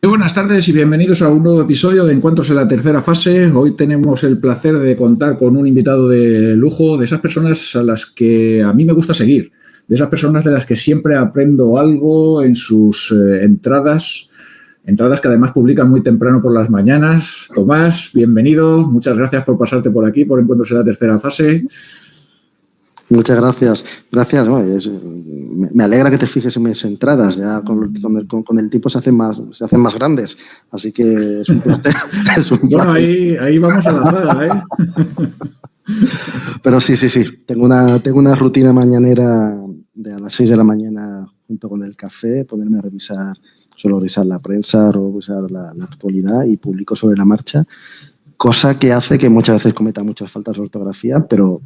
Muy buenas tardes y bienvenidos a un nuevo episodio de Encuentros en la tercera fase. Hoy tenemos el placer de contar con un invitado de lujo, de esas personas a las que a mí me gusta seguir, de esas personas de las que siempre aprendo algo en sus entradas que además publican muy temprano por las mañanas. Tomás, bienvenido, muchas gracias por pasarte por aquí, por Encuentros en la tercera fase. Muchas gracias. Gracias. Me alegra que te fijes en mis entradas. Ya con el tiempo se hacen más grandes. Así que es un placer. Bueno, ahí vamos a la saga, ¿eh? Pero sí. Tengo una rutina mañanera de a las 6 de la mañana junto con el café, ponerme a revisar, suelo revisar la prensa, revisar la actualidad y publico sobre la marcha, cosa que hace que muchas veces cometa muchas faltas de ortografía, pero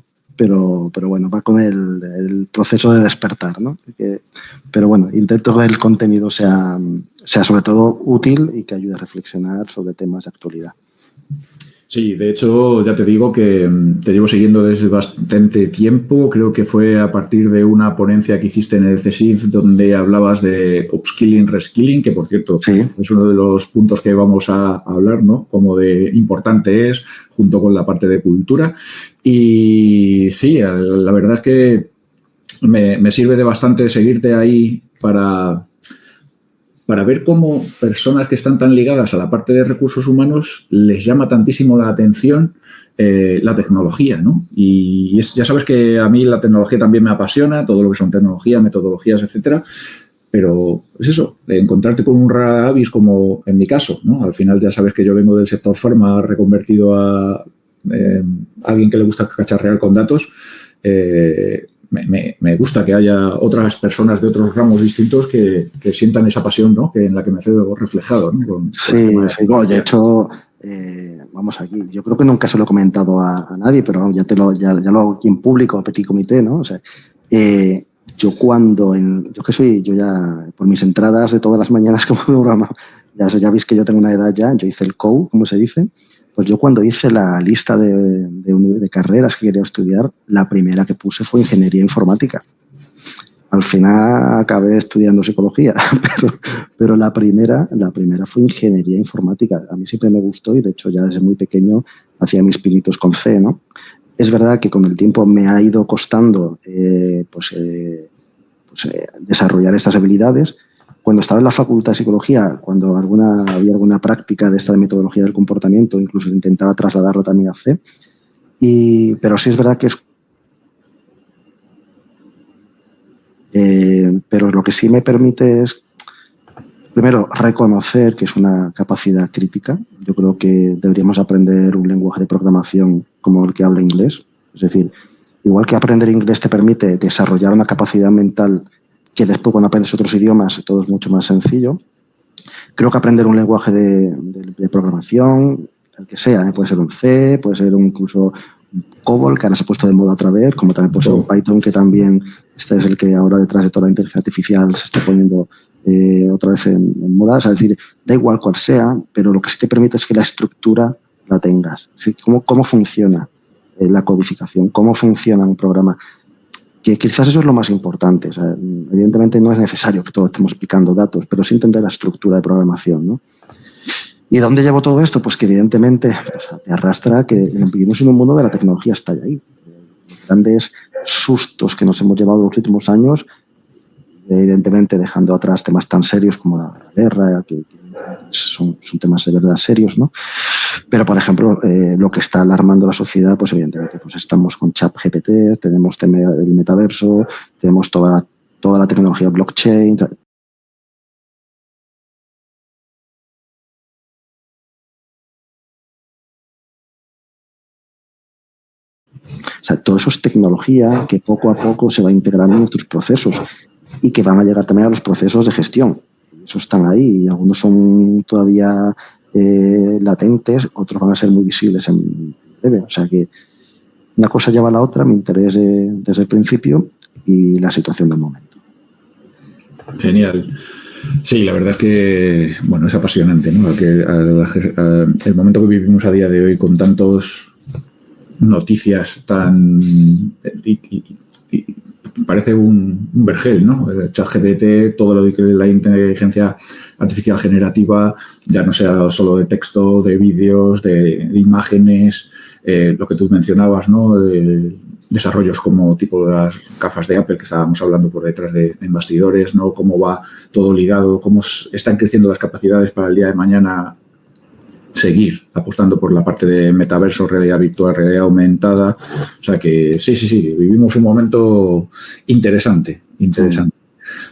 bueno, va con el proceso de despertar, ¿no? Pero bueno, intento que el contenido sea sobre todo útil y que ayude a reflexionar sobre temas de actualidad. Sí, de hecho, ya te digo que te llevo siguiendo desde bastante tiempo. Creo que fue a partir de una ponencia que hiciste en el CSIF donde hablabas de upskilling, reskilling, que por cierto sí, es uno de los puntos que vamos a hablar, ¿no? Como de importante es, junto con la parte de cultura. Y sí, la verdad es que me sirve de bastante seguirte ahí para ver cómo personas que están tan ligadas a la parte de recursos humanos les llama tantísimo la atención la tecnología, ¿no? Y ya sabes que a mí la tecnología también me apasiona, todo lo que son tecnología, metodologías, etcétera. Pero es eso, encontrarte con un rara avis como en mi caso, ¿no? Al final ya sabes que yo vengo del sector farma reconvertido a alguien que le gusta cacharrear con datos. Me gusta que haya otras personas de otros ramos distintos que sientan esa pasión, ¿no? Que en la que me veo reflejado, ¿no? Sí, de hecho, vamos aquí. Yo creo que nunca se lo he comentado a nadie, pero ya lo hago aquí en público, a petit comité, ¿no? O sea, yo ya por mis entradas de todas las mañanas como programa, ya veis que yo tengo una edad ya, yo hice el COU, como se dice. Pues yo cuando hice la lista de carreras que quería estudiar, la primera que puse fue ingeniería informática. Al final acabé estudiando psicología, pero la primera fue ingeniería informática. A mí siempre me gustó y de hecho ya desde muy pequeño hacía mis pinitos con C, ¿no? Es verdad que con el tiempo me ha ido costando desarrollar estas habilidades. Cuando estaba en la facultad de psicología, cuando había alguna práctica de esta de metodología del comportamiento, incluso intentaba trasladarlo también a C. Pero sí es verdad que pero lo que sí me permite es, primero, reconocer que es una capacidad crítica. Yo creo que deberíamos aprender un lenguaje de programación como el que habla inglés. Es decir, igual que aprender inglés te permite desarrollar una capacidad mental que después cuando aprendes otros idiomas todo es mucho más sencillo. Creo que aprender un lenguaje de programación, el que sea, puede ser un C, puede ser incluso un COBOL, que ahora se ha puesto de moda otra vez, como también puede ser un Python, que también este es el que ahora detrás de toda la inteligencia artificial se está poniendo otra vez en moda. Es decir, da igual cuál sea, pero lo que sí te permite es que la estructura la tengas. ¿Sí? ¿Cómo funciona la codificación? ¿Cómo funciona un programa? Que quizás eso es lo más importante. O sea, evidentemente no es necesario que todos estemos explicando datos, pero sí entender la estructura de programación, ¿no? ¿Y dónde llevo todo esto? Pues que evidentemente te arrastra que vivimos en un mundo de la tecnología está ahí. Los grandes sustos que nos hemos llevado los últimos años, evidentemente dejando atrás temas tan serios como la guerra, que son temas de verdad serios, ¿no? Pero, por ejemplo, lo que está alarmando a la sociedad, pues evidentemente pues estamos con ChatGPT, tenemos el metaverso, tenemos toda la tecnología blockchain. O sea, todo eso es tecnología que poco a poco se va integrando en nuestros procesos y que van a llegar también a los procesos de gestión. Esos están ahí y algunos son todavía latentes, otros van a ser muy visibles en breve. O sea que una cosa lleva a la otra, mi interés desde el principio y la situación del momento. Genial. Sí, la verdad es que, bueno, es apasionante, ¿no? El momento que vivimos a día de hoy con tantas noticias tan parece un vergel, ¿no? ChatGPT, todo lo de la inteligencia artificial generativa, ya no sea solo de texto, de vídeos, de imágenes, lo que tú mencionabas, ¿no? Desarrollos como tipo de las gafas de Apple que estábamos hablando por detrás de bastidores, ¿no? Cómo va todo ligado, cómo están creciendo las capacidades para el día de mañana seguir apostando por la parte de metaverso, realidad virtual, realidad aumentada. O sea que sí, vivimos un momento interesante.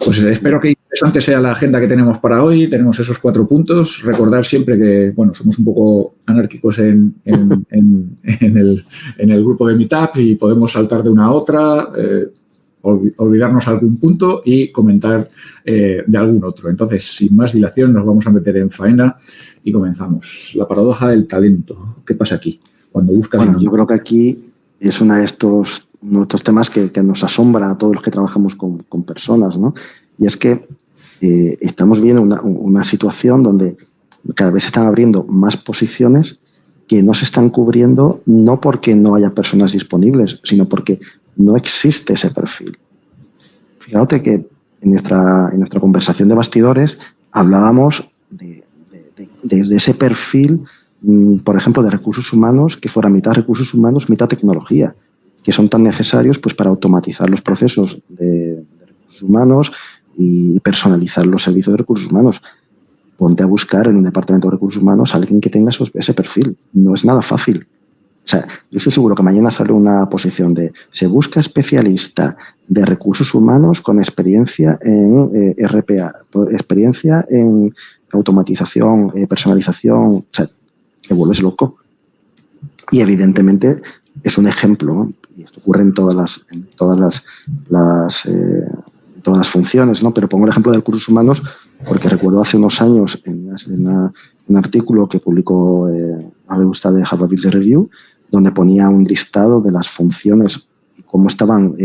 Pues espero que interesante sea la agenda que tenemos para hoy. Tenemos esos 4 puntos. Recordar siempre que, bueno, somos un poco anárquicos en el grupo de Meetup y podemos saltar de una a otra, olvidarnos algún punto y comentar de algún otro. Entonces, sin más dilación, nos vamos a meter en faena y comenzamos. La paradoja del talento. ¿Qué pasa aquí? Cuando buscas... Bueno, yo creo que aquí es uno de estos temas que nos asombra a todos los que trabajamos con personas, ¿no? Y es que estamos viendo una situación donde cada vez se están abriendo más posiciones que no se están cubriendo, no porque no haya personas disponibles, sino porque no existe ese perfil. Fíjate que en nuestra conversación de bastidores hablábamos de ese perfil, por ejemplo, de recursos humanos, que fuera mitad recursos humanos, mitad tecnología, que son tan necesarios pues, para automatizar los procesos de recursos humanos y personalizar los servicios de recursos humanos. Ponte a buscar en un departamento de recursos humanos a alguien que tenga ese perfil. No es nada fácil. O sea, yo estoy seguro que mañana sale una posición de se busca especialista de recursos humanos con experiencia en RPA, experiencia en automatización, personalización. O sea, te vuelves loco. Y evidentemente es un ejemplo, ¿no? Y esto ocurre en todas las funciones, ¿no? Pero pongo el ejemplo de recursos humanos porque recuerdo hace unos años en un artículo que publicó la revista de Harvard Business Review, donde ponía un listado de las funciones y cómo estaban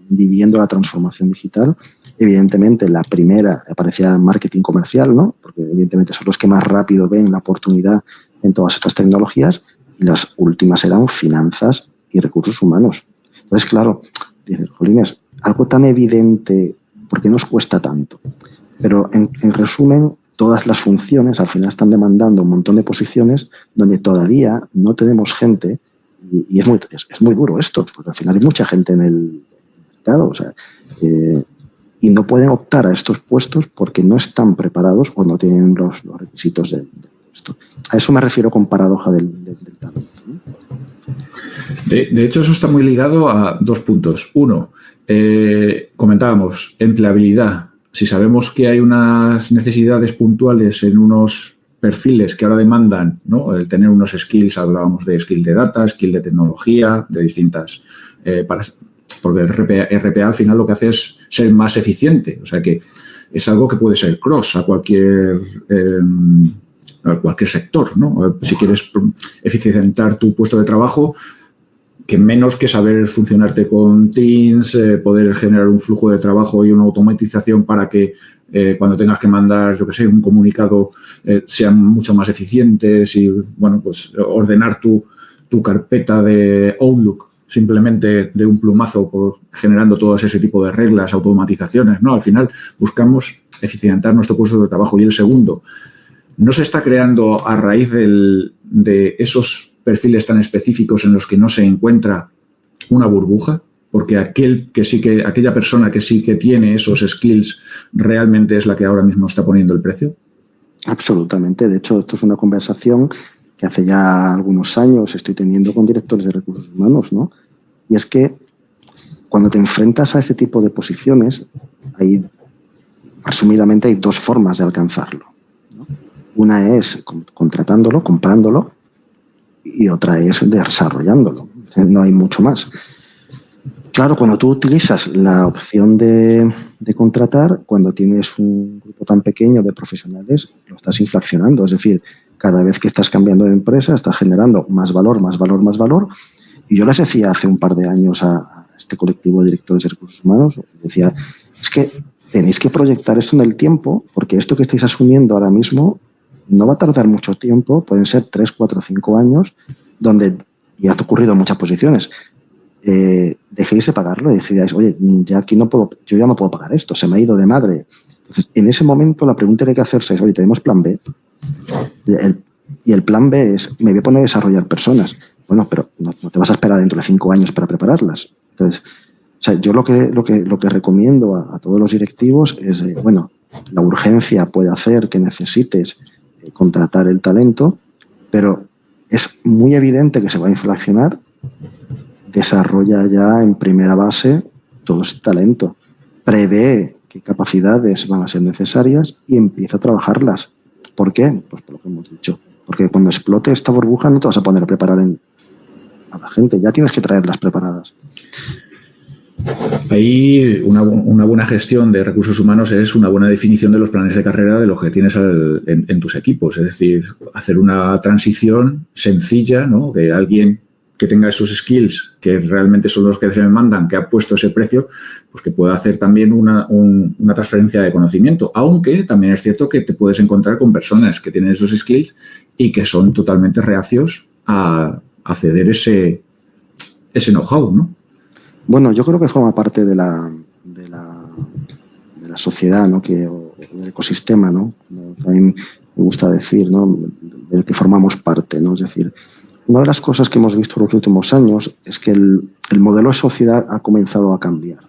viviendo la transformación digital. Evidentemente, la primera aparecía marketing comercial, ¿no? Porque evidentemente son los que más rápido ven la oportunidad en todas estas tecnologías, y las últimas eran finanzas y recursos humanos. Entonces, claro, dices, jolines, algo tan evidente, ¿por qué nos cuesta tanto? Pero en resumen, todas las funciones al final están demandando un montón de posiciones donde todavía no tenemos gente, y es muy duro esto, porque al final hay mucha gente en el mercado, o sea, y no pueden optar a estos puestos porque no están preparados o no tienen los requisitos del puesto. A eso me refiero con paradoja del talento, ¿no? De hecho, eso está muy ligado a 2 puntos. Uno, comentábamos, empleabilidad. Si sabemos que hay unas necesidades puntuales en unos perfiles que ahora demandan, ¿no? El tener unos skills, hablábamos de skill de data, skill de tecnología, de distintas... porque el RPA al final lo que hace es ser más eficiente. O sea que es algo que puede ser cross a cualquier sector, ¿no? Si quieres eficientar tu puesto de trabajo, que menos que saber funcionarte con Teams, poder generar un flujo de trabajo y una automatización para que cuando tengas que mandar, yo que sé, un comunicado sean mucho más eficientes y, bueno, pues ordenar tu carpeta de Outlook simplemente de un plumazo generando todo ese tipo de reglas, automatizaciones, ¿no? Al final buscamos eficientar nuestro puesto de trabajo. Y el segundo, ¿no se está creando a raíz de esos perfiles tan específicos en los que no se encuentra una burbuja? Porque aquella persona que sí que tiene esos skills realmente es la que ahora mismo está poniendo el precio. Absolutamente. De hecho, esto es una conversación que hace ya algunos años estoy teniendo con directores de recursos humanos, ¿no? Y es que cuando te enfrentas a este tipo de posiciones, resumidamente hay 2 formas de alcanzarlo, ¿no? Una es contratándolo, comprándolo, y otra es desarrollándolo. No hay mucho más. Claro, cuando tú utilizas la opción de contratar, cuando tienes un grupo tan pequeño de profesionales, lo estás inflacionando. Es decir, cada vez que estás cambiando de empresa, estás generando más valor, más valor, más valor. Y yo les decía hace un par de años a este colectivo de directores de recursos humanos, decía, es que tenéis que proyectar esto en el tiempo, porque esto que estáis asumiendo ahora mismo no va a tardar mucho tiempo, pueden ser 3, 4, 5 años, donde ya ha ocurrido en muchas posiciones, dejéis de pagarlo y decidáis, oye, yo ya no puedo pagar esto, se me ha ido de madre. Entonces, en ese momento la pregunta que hay que hacerse es, oye, tenemos plan B. Y el plan B es, me voy a poner a desarrollar personas. Bueno, pero no te vas a esperar dentro de 5 años para prepararlas. Entonces, o sea, yo lo que recomiendo a todos los directivos es, bueno, la urgencia puede hacer que necesites contratar el talento, pero es muy evidente que se va a inflacionar. Desarrolla ya en primera base todo ese talento. Prevé qué capacidades van a ser necesarias y empieza a trabajarlas. ¿Por qué? Pues por lo que hemos dicho. Porque cuando explote esta burbuja no te vas a poner a preparar a la gente, ya tienes que traerlas preparadas. Ahí una buena gestión de recursos humanos es una buena definición de los planes de carrera de lo que tienes en tus equipos. Es decir, hacer una transición sencilla, ¿no? Que alguien que tenga esos skills, que realmente son los que se me mandan, que ha puesto ese precio, pues que pueda hacer también una transferencia de conocimiento. Aunque también es cierto que te puedes encontrar con personas que tienen esos skills y que son totalmente reacios a ceder ese know-how, ¿no? Bueno, yo creo que forma parte de la sociedad, ¿no? O del ecosistema, ¿no? También me gusta decir, ¿no? Del que formamos parte, ¿no? Es decir, una de las cosas que hemos visto en los últimos años es que el modelo de sociedad ha comenzado a cambiar.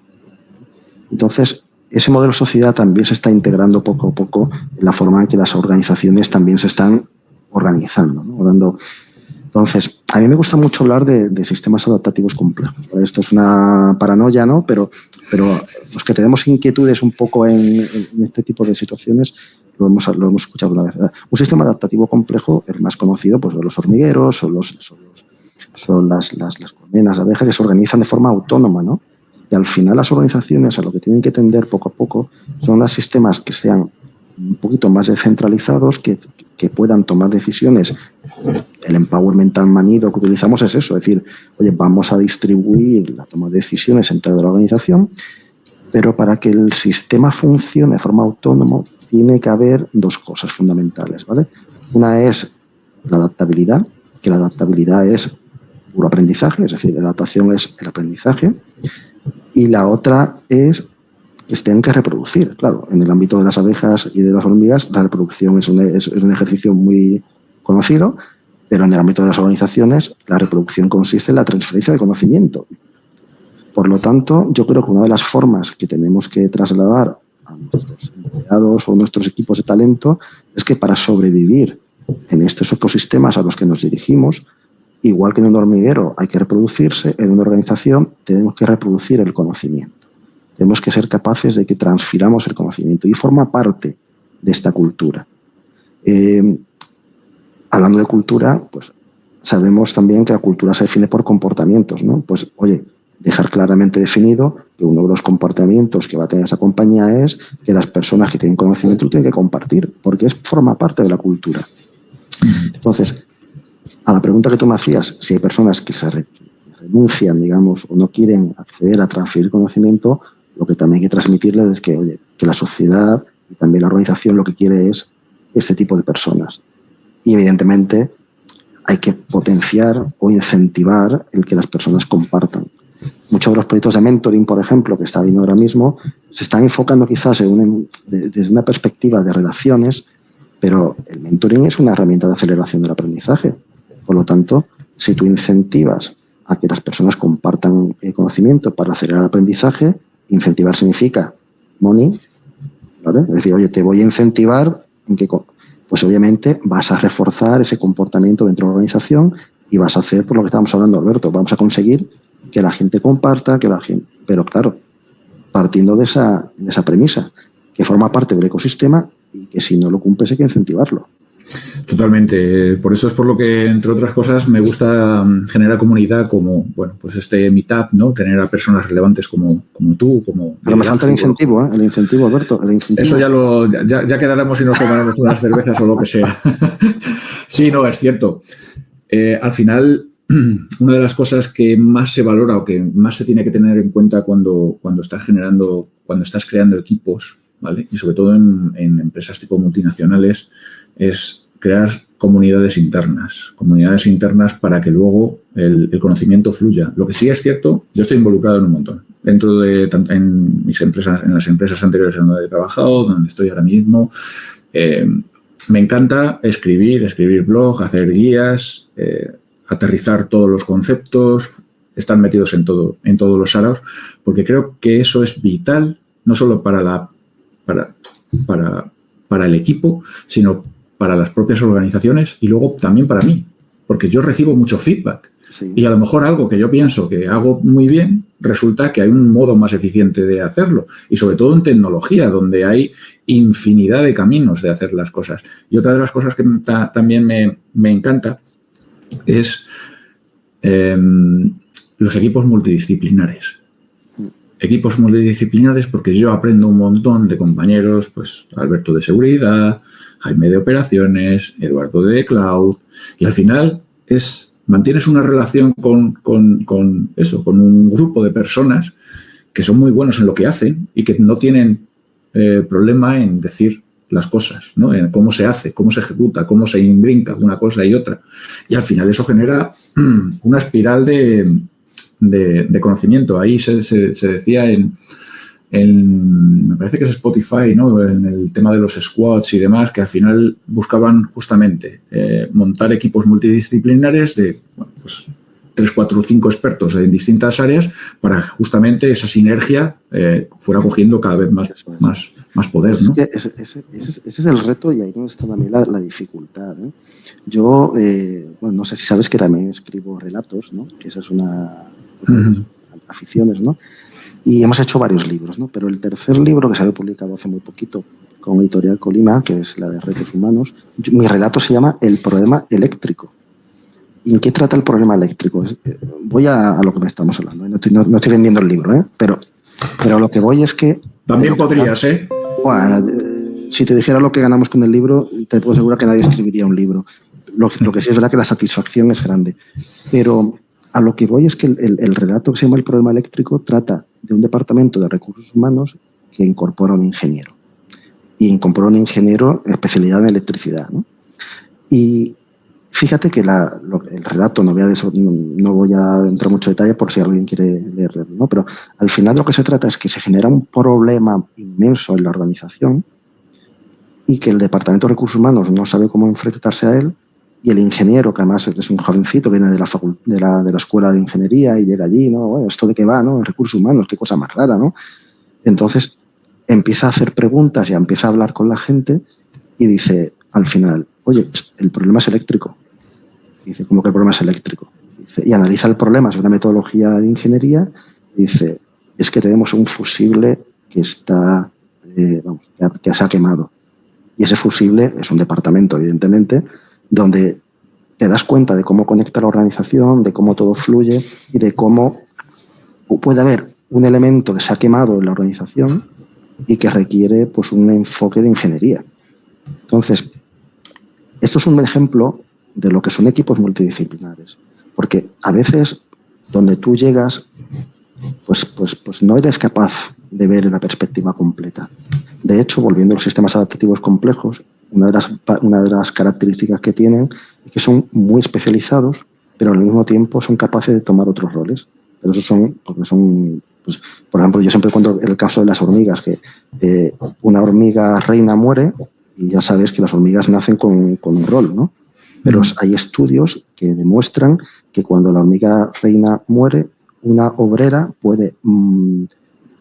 Entonces, ese modelo de sociedad también se está integrando poco a poco en la forma en que las organizaciones también se están organizando, ¿no? Entonces, a mí me gusta mucho hablar de sistemas adaptativos complejos. Esto es una paranoia, ¿no? Pero los que tenemos inquietudes un poco en este tipo de situaciones lo hemos escuchado una vez. Un sistema adaptativo complejo, el más conocido, pues son los hormigueros, son las colmenas de abeja que se organizan de forma autónoma, ¿no? Y al final las organizaciones a lo que tienen que tender poco a poco son los sistemas que sean un poquito más descentralizados, que puedan tomar decisiones. El empowerment tan manido que utilizamos es eso, es decir, oye, vamos a distribuir la toma de decisiones entre la organización, pero para que el sistema funcione de forma autónoma tiene que haber dos cosas fundamentales, ¿vale? Una es la adaptabilidad, que la adaptabilidad es puro aprendizaje, es decir, la adaptación es el aprendizaje, y la otra es que se tienen que reproducir. Claro, en el ámbito de las abejas y de las hormigas, la reproducción es un ejercicio muy conocido, pero en el ámbito de las organizaciones, la reproducción consiste en la transferencia de conocimiento. Por lo tanto, yo creo que una de las formas que tenemos que trasladar a nuestros empleados o nuestros equipos de talento es que para sobrevivir en estos ecosistemas a los que nos dirigimos, igual que en un hormiguero hay que reproducirse, en una organización tenemos que reproducir el conocimiento. Tenemos que ser capaces de que transfiramos el conocimiento y forma parte de esta cultura. Hablando de cultura, pues sabemos también que la cultura se define por comportamientos, ¿no? Pues, oye, dejar claramente definido que uno de los comportamientos que va a tener esa compañía es que las personas que tienen conocimiento lo tienen que compartir, porque forma parte de la cultura. Entonces, a la pregunta que tú me hacías, si hay personas que se renuncian, digamos, o no quieren acceder a transferir conocimiento, lo que también hay que transmitirles es que, oye, que la sociedad y también la organización lo que quiere es este tipo de personas. Y evidentemente hay que potenciar o incentivar el que las personas compartan. Muchos de los proyectos de mentoring, por ejemplo, que está viendo ahora mismo, se están enfocando quizás desde una perspectiva de relaciones, pero el mentoring es una herramienta de aceleración del aprendizaje. Por lo tanto, si tú incentivas a que las personas compartan conocimiento para acelerar el aprendizaje, incentivar significa money, ¿vale? Es decir, oye, te voy a incentivar en que, pues obviamente vas a reforzar ese comportamiento dentro de la organización y vas a hacer por lo que estábamos hablando, Alberto, vamos a conseguir que la gente comparta, pero claro, partiendo de esa premisa, que forma parte del ecosistema y que si no lo cumples hay que incentivarlo. Totalmente. Por eso es por lo que, entre otras cosas, me gusta generar comunidad como, bueno, pues este meetup, ¿no? Tener a personas relevantes como tú, como... Pero me falta el incentivo, ¿eh? El incentivo, Alberto, el incentivo. Eso ya quedaremos y nos tomaremos unas cervezas o lo que sea. Sí, no, es cierto. Al final, una de las cosas que más se valora o que más se tiene que tener en cuenta cuando estás creando equipos, ¿vale? Y sobre todo en empresas tipo multinacionales, es crear comunidades internas para que luego el conocimiento fluya. Lo que sí es cierto, yo estoy involucrado en un montón. Dentro de en mis empresas, en las empresas anteriores en donde he trabajado, donde estoy ahora mismo, me encanta escribir blog, hacer guías, aterrizar todos los conceptos, estar metidos en todos los saraos, porque creo que eso es vital, no solo para el equipo, sino para las propias organizaciones y luego también para mí, porque yo recibo mucho feedback. Sí. Y a lo mejor algo que yo pienso que hago muy bien, resulta que hay un modo más eficiente de hacerlo. Y sobre todo en tecnología, donde hay infinidad de caminos de hacer las cosas. Y otra de las cosas que también me encanta es los equipos multidisciplinares. Equipos multidisciplinares porque yo aprendo un montón de compañeros, pues Alberto de seguridad, Jaime de operaciones, Eduardo de cloud, y al final mantienes una relación con un grupo de personas que son muy buenos en lo que hacen y que no tienen problema en decir las cosas, ¿no? En cómo se hace, cómo se ejecuta, cómo se imbrinca una cosa y otra. Y al final eso genera una espiral de conocimiento. Ahí se decía me parece que es Spotify, ¿no? En el tema de los squads y demás, que al final buscaban justamente montar equipos multidisciplinares de 3, 4, 5 expertos en distintas áreas para justamente esa sinergia fuera cogiendo cada vez más poder, ¿no? Ese es el reto y ahí donde está también la dificultad, ¿eh? Yo, no sé si sabes que también escribo relatos, ¿no? Que esa es una aficiones, ¿no? Y hemos hecho varios libros, ¿no? Pero el tercer libro, que se había publicado hace muy poquito con Editorial Colima, que es la de Retos Humanos, mi relato se llama El problema eléctrico. ¿Y en qué trata el problema eléctrico? Voy a lo que me estamos hablando, ¿eh? No estoy vendiendo el libro, ¿eh? Pero lo que voy es que... También podrías, ¿eh? Bueno, si te dijera lo que ganamos con el libro, te puedo asegurar que nadie escribiría un libro. Lo que sí es verdad que la satisfacción es grande. Pero a lo que voy es que el relato que se llama El problema eléctrico trata de un departamento de recursos humanos que incorpora un ingeniero. Y incorpora un ingeniero en especialidad en electricidad, ¿no? Y fíjate que el relato, no voy a entrar mucho detalle por si alguien quiere leerlo, ¿no? Pero al final lo que se trata es que se genera un problema inmenso en la organización y que el departamento de recursos humanos no sabe cómo enfrentarse a él. Y el ingeniero, que además es un jovencito, viene de la escuela de ingeniería y llega allí, ¿no? Bueno, ¿esto de qué va, no? En recursos humanos, qué cosa más rara, ¿no? Entonces empieza a hacer preguntas y empieza a hablar con la gente y dice al final, oye, el problema es eléctrico. Dice, ¿cómo que el problema es eléctrico? Dice, y analiza el problema, es una metodología de ingeniería, y dice, es que tenemos un fusible que está, que se ha quemado. Y ese fusible es un departamento, evidentemente, donde te das cuenta de cómo conecta la organización, de cómo todo fluye y de cómo puede haber un elemento que se ha quemado en la organización y que requiere pues un enfoque de ingeniería. Entonces, esto es un ejemplo de lo que son equipos multidisciplinares, porque a veces donde tú llegas pues no eres capaz de ver la perspectiva completa. De hecho, volviendo a los sistemas adaptativos complejos, una de las características que tienen es que son muy especializados, pero al mismo tiempo son capaces de tomar otros roles. Pero eso pues, por ejemplo, yo siempre cuento el caso de las hormigas, que una hormiga reina muere y ya sabes que las hormigas nacen con un rol, ¿no? Pero hay estudios que demuestran que cuando la hormiga reina muere, una obrera puede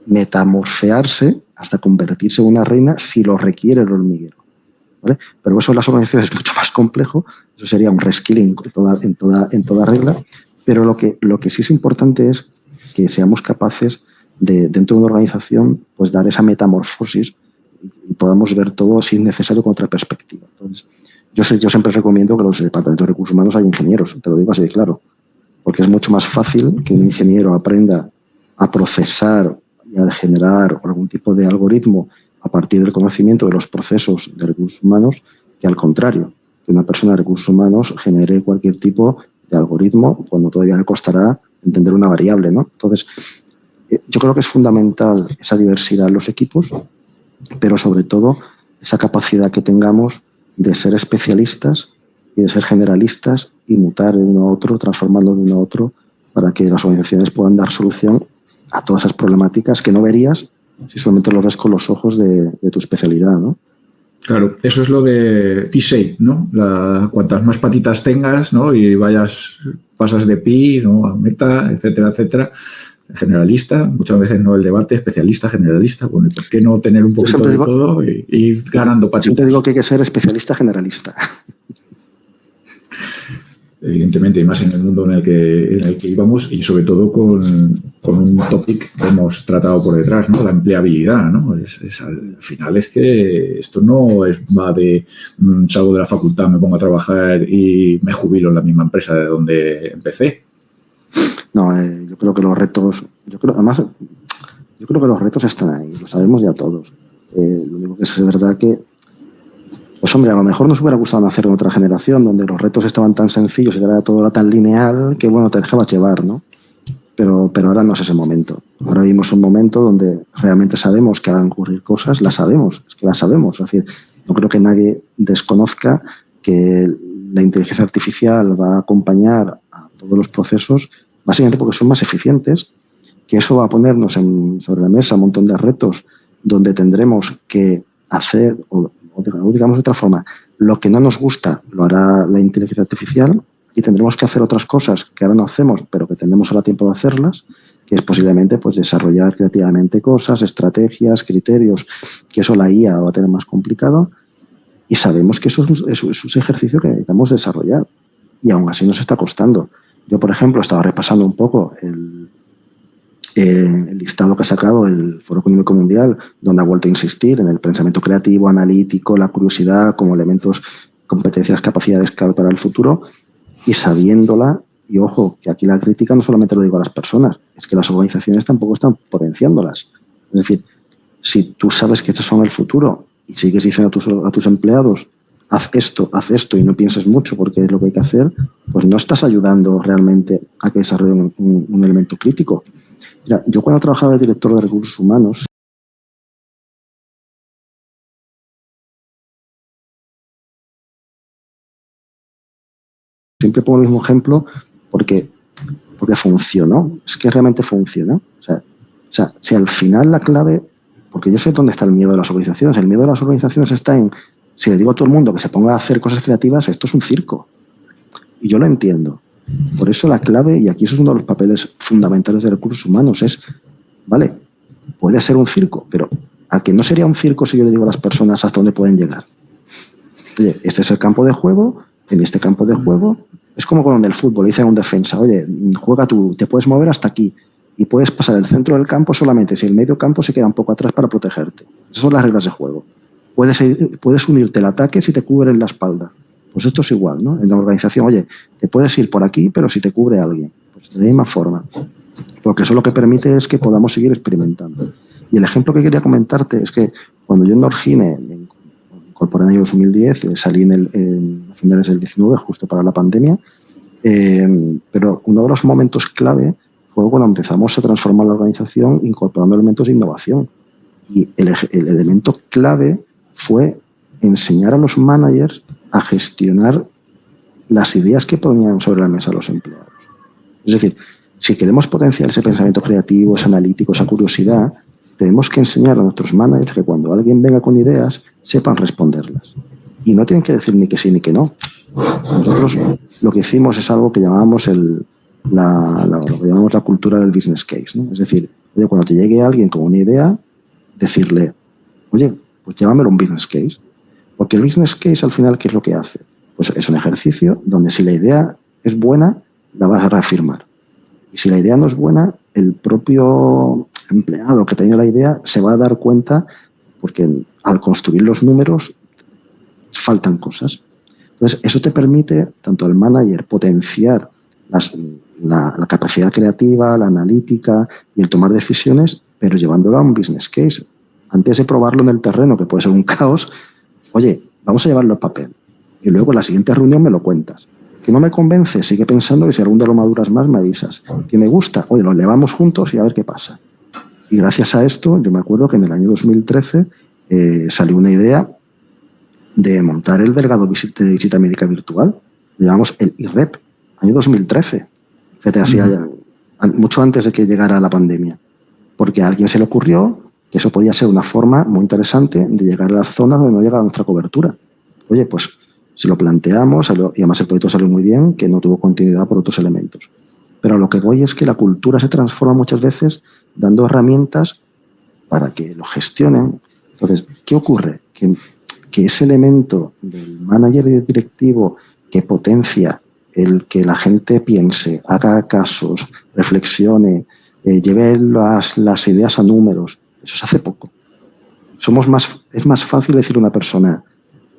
metamorfearse hasta convertirse en una reina si lo requiere el hormiguero, ¿vale? Pero eso en las organizaciones es mucho más complejo, eso sería un reskilling en toda regla, pero lo que sí es importante es que seamos capaces de, dentro de una organización, pues dar esa metamorfosis y podamos ver todo, si es necesario, con otra perspectiva. Entonces, yo siempre recomiendo que en los departamentos de recursos humanos haya ingenieros, te lo digo así de claro, porque es mucho más fácil que un ingeniero aprenda a procesar y a generar algún tipo de algoritmo a partir del conocimiento de los procesos de recursos humanos que al contrario, que una persona de recursos humanos genere cualquier tipo de algoritmo cuando todavía le costará entender una variable, ¿no? Entonces, yo creo que es fundamental esa diversidad en los equipos, pero sobre todo esa capacidad que tengamos de ser especialistas y de ser generalistas y mutar de uno a otro, transformarlo de uno a otro, para que las organizaciones puedan dar solución a todas esas problemáticas que no verías si solamente lo ves con los ojos de tu especialidad, ¿no? Claro, eso es lo de T-shape, ¿no? Cuantas más patitas tengas, ¿no? Y pasas de pi, ¿no? A meta, etcétera, etcétera. Generalista, muchas veces no el debate, especialista, generalista. Bueno, ¿y por qué no tener un poquito de todo y ir ganando patitas? Siempre digo que hay que ser especialista generalista. Evidentemente, y más en el mundo en el que íbamos, y sobre todo con un topic que hemos tratado por detrás, ¿no? La empleabilidad, ¿no? Al final es que esto no va de salgo de la facultad, me pongo a trabajar y me jubilo en la misma empresa de donde empecé. No, yo creo que los retos, yo creo que los retos están ahí, lo sabemos ya todos. Lo único que es verdad que, pues hombre, a lo mejor nos hubiera gustado nacer en otra generación donde los retos estaban tan sencillos y era todo tan lineal que, bueno, te dejabas llevar, ¿no? Pero ahora no es ese momento. Ahora vivimos un momento donde realmente sabemos que van a ocurrir cosas, las sabemos, es que las sabemos. Es decir, no creo que nadie desconozca que la inteligencia artificial va a acompañar a todos los procesos, básicamente porque son más eficientes, que eso va a ponernos sobre la mesa un montón de retos donde tendremos que hacer, o digamos de otra forma, lo que no nos gusta lo hará la inteligencia artificial y tendremos que hacer otras cosas que ahora no hacemos, pero que tenemos ahora tiempo de hacerlas, que es posiblemente pues, desarrollar creativamente cosas, estrategias, criterios, que eso la IA va a tener más complicado, y sabemos que eso es un ejercicio que necesitamos desarrollar, y aún así nos está costando. Yo, por ejemplo, estaba repasando un poco el listado que ha sacado el Foro Económico Mundial, donde ha vuelto a insistir en el pensamiento creativo, analítico, la curiosidad como elementos, competencias, capacidades clave para el futuro, y sabiéndola, y ojo, que aquí la crítica no solamente lo digo a las personas, es que las organizaciones tampoco están potenciándolas. Es decir, si tú sabes que estos son el futuro y sigues diciendo a tus empleados, haz esto y no pienses mucho porque es lo que hay que hacer, pues no estás ayudando realmente a que desarrollen un elemento crítico. Mira, yo cuando trabajaba de director de recursos humanos, siempre pongo el mismo ejemplo porque funcionó, es que realmente funciona. O sea, si al final la clave, porque yo sé dónde está el miedo de las organizaciones, el miedo de las organizaciones está en, si le digo a todo el mundo que se ponga a hacer cosas creativas, esto es un circo. Y yo lo entiendo. Por eso la clave, y aquí eso es uno de los papeles fundamentales de recursos humanos, es, vale, puede ser un circo, pero ¿a que no sería un circo si yo le digo a las personas hasta dónde pueden llegar? Oye, este es el campo de juego, en este campo de juego, es como cuando en el fútbol dicen a un defensa, oye, juega tú, te puedes mover hasta aquí y puedes pasar el centro del campo solamente si el medio campo se queda un poco atrás para protegerte. Esas son las reglas de juego. Puedes unirte al ataque si te cubren la espalda. Pues esto es igual, ¿no? En la organización, oye, te puedes ir por aquí, pero si te cubre alguien. Pues de la misma forma. Porque eso lo que permite es que podamos seguir experimentando. Y el ejemplo que quería comentarte es que cuando yo en Norgine me incorporé en el año 2010, salí en finales del 19, justo para la pandemia, pero uno de los momentos clave fue cuando empezamos a transformar la organización incorporando elementos de innovación. Y el elemento clave fue enseñar a los managers a gestionar las ideas que ponían sobre la mesa los empleados. Es decir, si queremos potenciar ese pensamiento creativo, ese analítico, esa curiosidad, tenemos que enseñar a nuestros managers que cuando alguien venga con ideas, sepan responderlas. Y no tienen que decir ni que sí ni que no. Nosotros lo que hicimos es algo que llamamos lo que llamamos la cultura del business case, ¿no? Es decir, cuando te llegue alguien con una idea, decirle, oye, pues llámamelo un business case. Porque el business case al final, ¿qué es lo que hace? Pues es un ejercicio donde si la idea es buena, la vas a reafirmar. Y si la idea no es buena, el propio empleado que tenía la idea se va a dar cuenta, porque al construir los números faltan cosas. Entonces, eso te permite, tanto al manager, potenciar la capacidad creativa, la analítica y el tomar decisiones, pero llevándolo a un business case. Antes de probarlo en el terreno, que puede ser un caos, oye, vamos a llevarlo al papel. Y luego en la siguiente reunión me lo cuentas. Que no me convence, sigue pensando que si algún día lo maduras más, me avisas. Que me gusta, oye, lo llevamos juntos y a ver qué pasa. Y gracias a esto, yo me acuerdo que en el año 2013 salió una idea de montar el delegado de visita médica virtual. Lo llamamos el IREP, año 2013. Fíjate, así mucho antes de que llegara la pandemia. Porque a alguien se le ocurrió que eso podía ser una forma muy interesante de llegar a las zonas donde no llega nuestra cobertura. Oye, pues si lo planteamos, y además el proyecto salió muy bien, que no tuvo continuidad por otros elementos. Pero a lo que voy es que la cultura se transforma muchas veces dando herramientas para que lo gestionen. Entonces, ¿qué ocurre? Que ese elemento del manager y del directivo que potencia el que la gente piense, haga casos, reflexione, lleve las ideas a números, eso se hace poco. Es más fácil decir a una persona,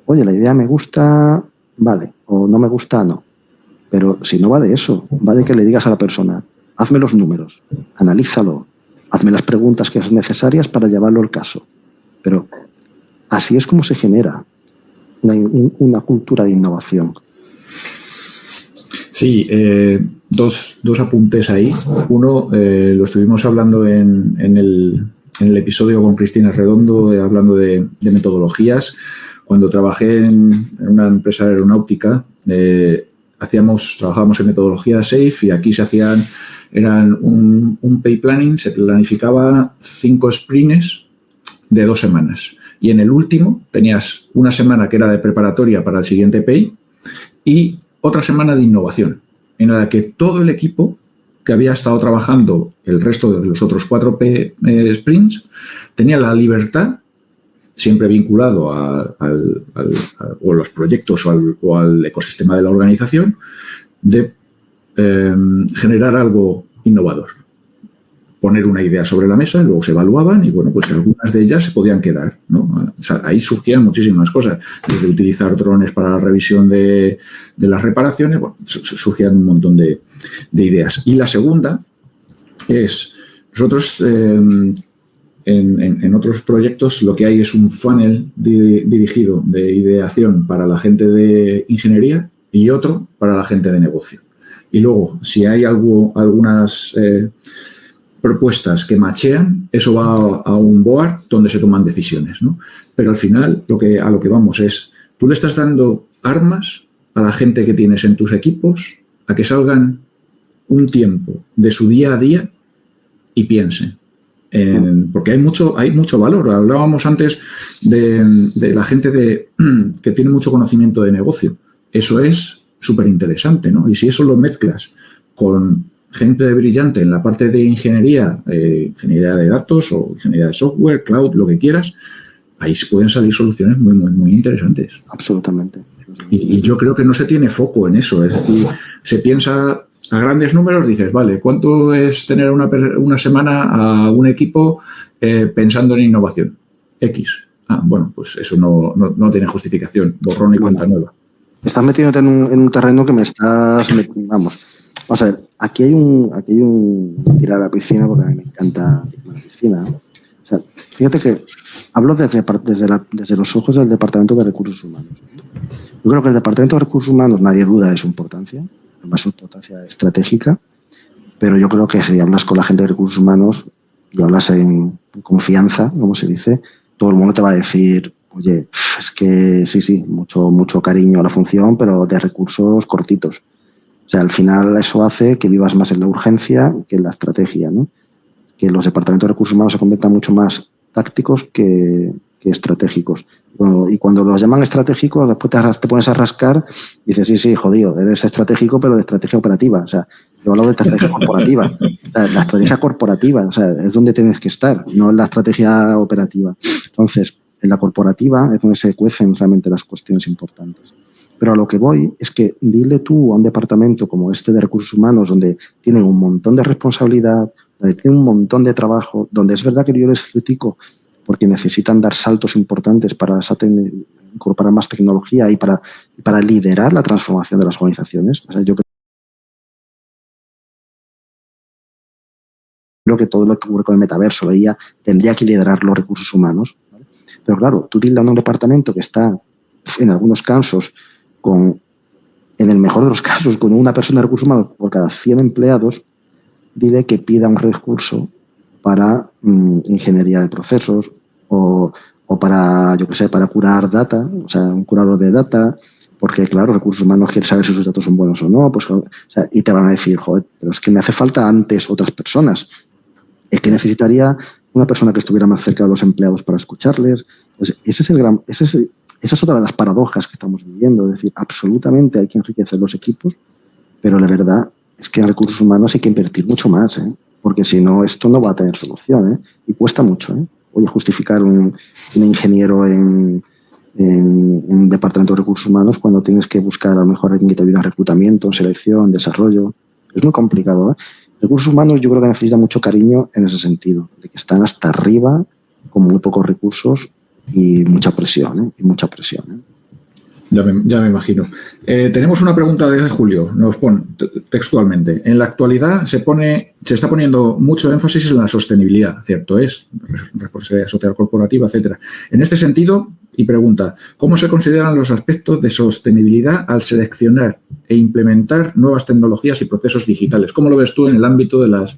oye, la idea me gusta, vale, o no me gusta, no. Pero si no va de eso, va de que le digas a la persona, hazme los números, analízalo, hazme las preguntas que sean necesarias para llevarlo al caso. Pero así es como se genera una cultura de innovación. Sí, dos apuntes ahí. Uno, lo estuvimos hablando en el episodio con Cristina Redondo, hablando de metodologías. Cuando trabajé en una empresa aeronáutica, trabajábamos en metodología SAFe y aquí eran un pay planning, se planificaba 5 sprints de 2 semanas. Y en el último tenías una semana que era de preparatoria para el siguiente pay y otra semana de innovación, en la que todo el equipo que había estado trabajando el resto de los otros 4 sprints tenía la libertad, siempre vinculado a los proyectos o al ecosistema de la organización, de generar algo innovador. Poner una idea sobre la mesa, luego se evaluaban y, bueno, pues algunas de ellas se podían quedar, ¿no? O sea, ahí surgían muchísimas cosas, desde utilizar drones para la revisión de las reparaciones, bueno, surgían un montón de ideas. Y la segunda es, nosotros en otros proyectos lo que hay es un funnel dirigido de ideación para la gente de ingeniería y otro para la gente de negocio. Y luego, si hay algunas propuestas que machean, eso va a un board donde se toman decisiones, ¿no? Pero al final a lo que vamos es, tú le estás dando armas a la gente que tienes en tus equipos a que salgan un tiempo de su día a día y piensen. Porque hay mucho valor. Hablábamos antes de la gente que tiene mucho conocimiento de negocio. Eso es súper interesante, ¿no? Y si eso lo mezclas con gente brillante en la parte de ingeniería de datos o ingeniería de software, cloud, lo que quieras, ahí pueden salir soluciones muy, muy, muy interesantes. Absolutamente. Y yo creo que no se tiene foco en eso. Es decir, se piensa a grandes números, dices, vale, ¿cuánto es tener una semana a un equipo pensando en innovación? X. Bueno, pues eso no tiene justificación. Borrón y cuenta nueva. Estás metiéndote en un terreno que me estás... Vamos a ver, aquí hay un tirar a la piscina, porque a mí me encanta la piscina. O sea, fíjate que hablo desde los ojos del Departamento de Recursos Humanos. Yo creo que el Departamento de Recursos Humanos, nadie duda de su importancia, además su importancia estratégica, pero yo creo que si hablas con la gente de Recursos Humanos y hablas en confianza, como se dice, todo el mundo te va a decir, oye, es que sí, mucho cariño a la función, pero de recursos cortitos. O sea, al final eso hace que vivas más en la urgencia que en la estrategia, ¿no? Que los departamentos de recursos humanos se conviertan mucho más tácticos que estratégicos. Y cuando los llaman estratégicos, después te pones a rascar y dices, sí, jodido, eres estratégico, pero de estrategia operativa. O sea, yo hablo de estrategia corporativa. O sea, la estrategia corporativa, o sea, es donde tienes que estar, no en la estrategia operativa. Entonces, en la corporativa es donde se cuecen realmente las cuestiones importantes. Pero a lo que voy es que dile tú a un departamento como este de recursos humanos, donde tienen un montón de responsabilidad, donde tienen un montón de trabajo, donde es verdad que yo les critico porque necesitan dar saltos importantes para incorporar más tecnología y para liderar la transformación de las organizaciones. O sea, yo creo que todo lo que ocurre con el metaverso, ella tendría que liderar los recursos humanos, ¿vale? Pero claro, tú dile a un departamento que está, en algunos casos, en el mejor de los casos, con una persona de recursos humanos por cada 100 empleados, dile que pida un recurso para ingeniería de procesos o para, yo qué sé, para curar data, o sea, un curador de data, porque, claro, recursos humanos quiere saber si sus datos son buenos o no, pues, o sea, y te van a decir, joder, pero es que me hace falta antes otras personas. Es que necesitaría una persona que estuviera más cerca de los empleados para escucharles. Pues esa es otra de las paradojas que estamos viviendo. Es decir, absolutamente hay que enriquecer los equipos, pero la verdad es que en recursos humanos hay que invertir mucho más, ¿eh? Porque si no, esto no va a tener solución, ¿eh? Y cuesta mucho, ¿eh? Oye, justificar un ingeniero en un departamento de recursos humanos cuando tienes que buscar a lo mejor alguien que te ayude en reclutamiento, en selección, en desarrollo. Es muy complicado, ¿eh? Recursos humanos yo creo que necesita mucho cariño en ese sentido, de que están hasta arriba con muy pocos recursos y mucha presión, ¿eh? Y mucha presión, ¿eh? Ya me imagino. Tenemos una pregunta de Julio. Nos pone textualmente. En la actualidad se está poniendo mucho énfasis en la sostenibilidad, ¿cierto es? Responsabilidad social corporativa, etcétera. En este sentido, y pregunta, ¿cómo se consideran los aspectos de sostenibilidad al seleccionar e implementar nuevas tecnologías y procesos digitales? ¿Cómo lo ves tú en el ámbito de las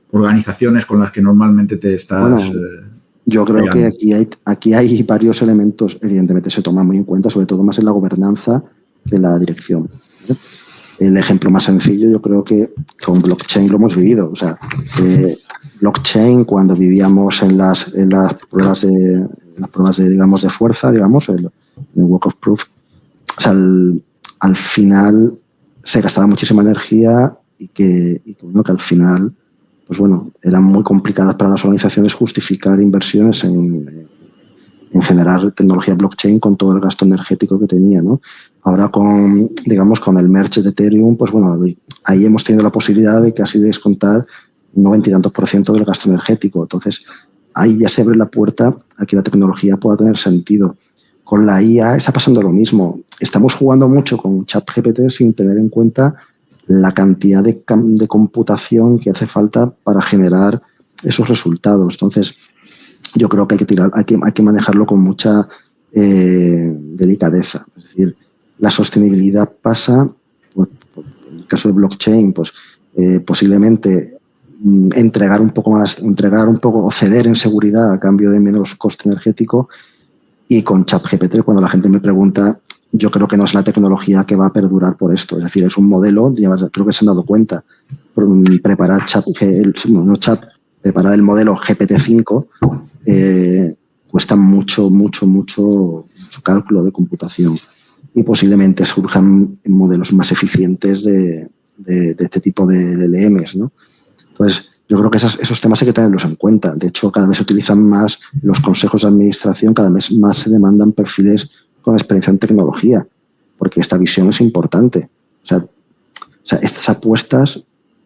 organizaciones con las que normalmente te estás... Yo creo que aquí hay varios elementos, evidentemente se toman muy en cuenta, sobre todo más en la gobernanza que en la dirección, ¿vale? El ejemplo más sencillo yo creo que con blockchain lo hemos vivido. O sea, blockchain cuando vivíamos en las pruebas de digamos de fuerza, digamos, el work of proof, o sea, al final se gastaba muchísima energía y que al final pues bueno, eran muy complicadas para las organizaciones justificar inversiones en generar tecnología blockchain con todo el gasto energético que tenía, ¿no? Ahora con el merge de Ethereum, pues bueno, ahí hemos tenido la posibilidad de casi descontar un 90 y tantos % del gasto energético. Entonces, ahí ya se abre la puerta a que la tecnología pueda tener sentido. Con la IA está pasando lo mismo. Estamos jugando mucho con ChatGPT sin tener en cuenta la cantidad de computación que hace falta para generar esos resultados. Entonces, yo creo que hay que manejarlo con mucha delicadeza. Es decir, la sostenibilidad pasa, por el caso de blockchain, pues posiblemente entregar un poco o ceder en seguridad a cambio de menos coste energético. Y con ChatGPT, cuando la gente me pregunta, yo creo que no es la tecnología que va a perdurar por esto. Es decir, es un modelo, creo que se han dado cuenta, preparar el modelo GPT-5 cuesta mucho cálculo de computación y posiblemente surjan modelos más eficientes de este tipo de LLMs, ¿no? Entonces, yo creo que esos temas hay que tenerlos en cuenta. De hecho, cada vez se utilizan más los consejos de administración, cada vez más se demandan perfiles con experiencia en tecnología, porque esta visión es importante. O sea estas apuestas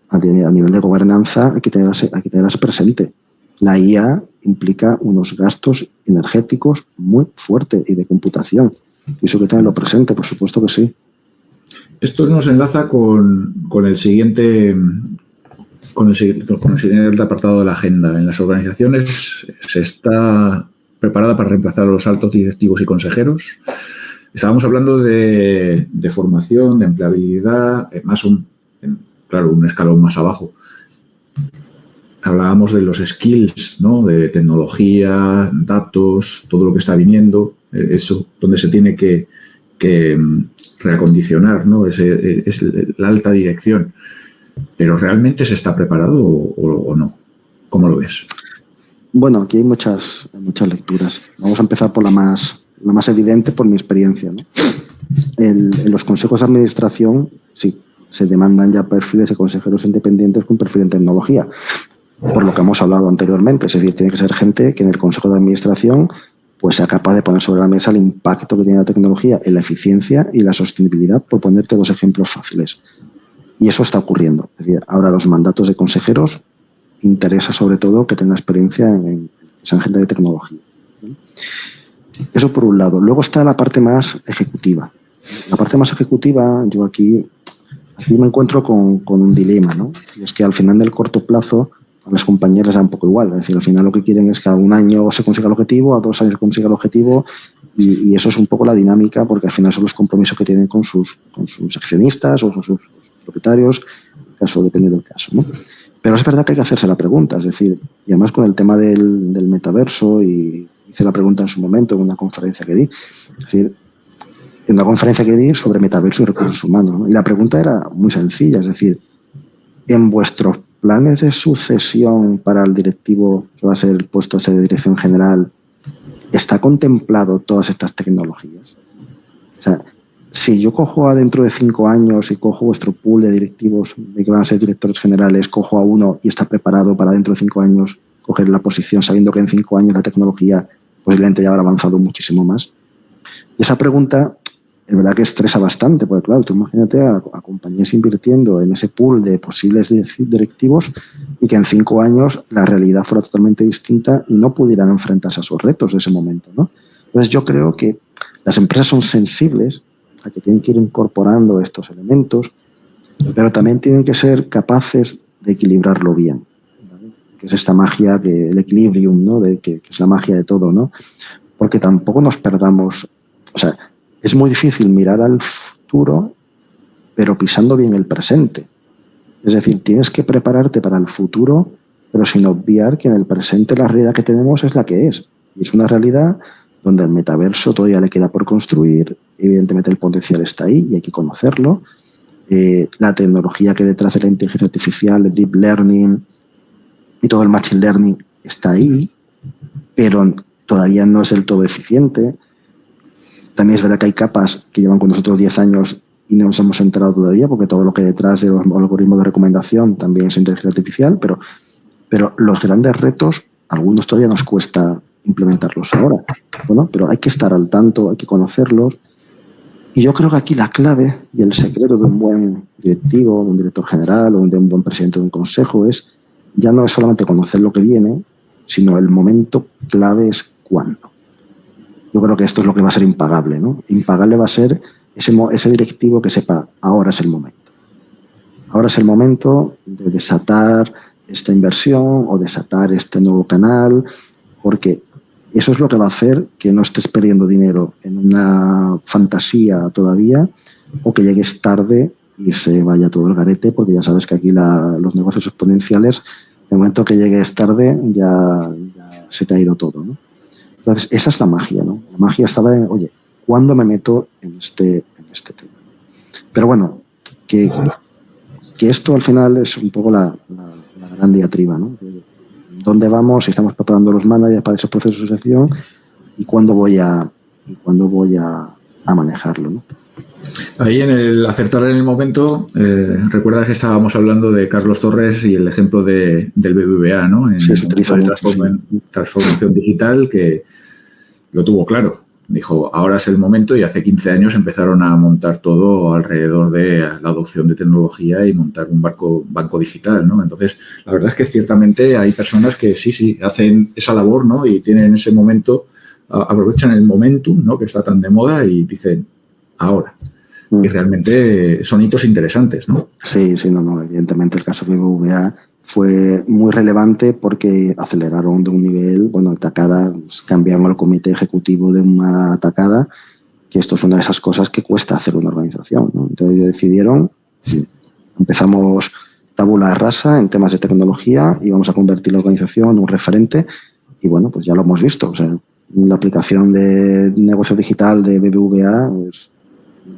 a nivel de gobernanza hay que tenerlas presente. La IA implica unos gastos energéticos muy fuertes y de computación. Y eso hay que tenerlo presente, por supuesto que sí. Esto nos enlaza con el siguiente apartado de la agenda. En las organizaciones se está preparada para reemplazar a los altos directivos y consejeros. Estábamos hablando de formación, de empleabilidad, un escalón más abajo. Hablábamos de los skills, ¿no? De tecnología, datos, todo lo que está viniendo, eso donde se tiene que reacondicionar, ¿no? Es la alta dirección. ¿Pero realmente se está preparado o no? ¿Cómo lo ves? Bueno, aquí hay muchas lecturas. Vamos a empezar por la más evidente, por mi experiencia, ¿no? En los consejos de administración, sí, se demandan ya perfiles de consejeros independientes con perfil en tecnología, por lo que hemos hablado anteriormente. Es decir, tiene que ser gente que en el consejo de administración pues sea capaz de poner sobre la mesa el impacto que tiene la tecnología en la eficiencia y la sostenibilidad, por ponerte dos ejemplos fáciles. Y eso está ocurriendo. Es decir, ahora los mandatos de consejeros interesa sobre todo que tenga experiencia en esa gente de tecnología. Eso por un lado. Luego está la parte más ejecutiva. La parte más ejecutiva, yo aquí me encuentro con un dilema, ¿no? Y es que al final del corto plazo a las compañías les da un poco igual. Es decir, al final lo que quieren es que a 1 año se consiga el objetivo, a 2 años se consiga el objetivo, y eso es un poco la dinámica, porque al final son los compromisos que tienen con sus accionistas o con sus propietarios, depende del caso, ¿no? Pero es verdad que hay que hacerse la pregunta, es decir, y además con el tema del metaverso y hice la pregunta en su momento en una conferencia que di. Es decir, en una conferencia que di sobre metaverso y recursos humanos, ¿no? Y la pregunta era muy sencilla, es decir, en vuestros planes de sucesión para el directivo que va a ser el puesto ese de dirección general, ¿está contemplado todas estas tecnologías? O sea, si yo cojo a dentro de 5 años y cojo vuestro pool de directivos de que van a ser directores generales, cojo a uno y está preparado para dentro de 5 años coger la posición, sabiendo que en 5 años la tecnología posiblemente ya habrá avanzado muchísimo más. Y esa pregunta es verdad que estresa bastante, porque claro, tú imagínate a compañías invirtiendo en ese pool de posibles directivos y que en 5 años la realidad fuera totalmente distinta y no pudieran enfrentarse a sus retos de ese momento, ¿no? Entonces yo creo que las empresas son sensibles a que tienen que ir incorporando estos elementos, pero también tienen que ser capaces de equilibrarlo bien, ¿vale? Que es esta magia, el equilibrium, ¿no? Que es la magia de todo, ¿no? Porque tampoco nos perdamos, o sea, es muy difícil mirar al futuro, pero pisando bien el presente. Es decir, tienes que prepararte para el futuro, pero sin obviar que en el presente la realidad que tenemos es la que es. Y es una realidad donde el metaverso todavía le queda por construir. Evidentemente el potencial está ahí y hay que conocerlo. La tecnología que detrás de la inteligencia artificial, el deep learning y todo el machine learning está ahí, pero todavía no es del todo eficiente. También es verdad que hay capas que llevan con nosotros 10 años y no nos hemos enterado todavía, porque todo lo que hay detrás de los algoritmos de recomendación también es inteligencia artificial, pero los grandes retos, algunos todavía nos cuesta implementarlos ahora. Bueno, pero hay que estar al tanto, hay que conocerlos. Y yo creo que aquí la clave y el secreto de un buen directivo, de un director general o de un buen presidente de un consejo ya no es solamente conocer lo que viene, sino el momento clave es cuándo. Yo creo que esto es lo que va a ser impagable, ¿no? Impagable va a ser ese directivo que sepa, ahora es el momento. Ahora es el momento de desatar esta inversión o desatar este nuevo canal, porque eso es lo que va a hacer que no estés perdiendo dinero en una fantasía todavía o que llegues tarde y se vaya todo el garete, porque ya sabes que aquí los negocios exponenciales, en el momento que llegues tarde ya se te ha ido todo, ¿no? Entonces, esa es la magia, ¿no? La magia estaba en, oye, ¿cuándo me meto en este tema? Pero bueno, que esto al final es un poco la gran diatriba, ¿no? ¿Dónde vamos? Si estamos preparando los managers para ese proceso de sucesión y cuándo voy a manejarlo, ¿no? Ahí en el acertar en el momento, recuerdas que estábamos hablando de Carlos Torres y el ejemplo del BBVA, ¿no? En sí, se utiliza transformación digital, que lo tuvo claro. Dijo, ahora es el momento, y hace 15 años empezaron a montar todo alrededor de la adopción de tecnología y montar un banco digital, ¿no? Entonces, la verdad es que ciertamente hay personas que sí, hacen esa labor, ¿no? Y tienen ese momento, aprovechan el momentum, ¿no? Que está tan de moda y dicen, ahora. Y realmente son hitos interesantes, ¿no? Sí, no, evidentemente el caso de BBVA fue muy relevante porque aceleraron de un nivel, atacada, cambiaron el comité ejecutivo de una atacada, que esto es una de esas cosas que cuesta hacer una organización, ¿no? Entonces ellos decidieron, empezamos tabula rasa en temas de tecnología y vamos a convertir la organización en un referente y bueno, pues ya lo hemos visto, o sea, la aplicación de negocio digital de BBVA, pues,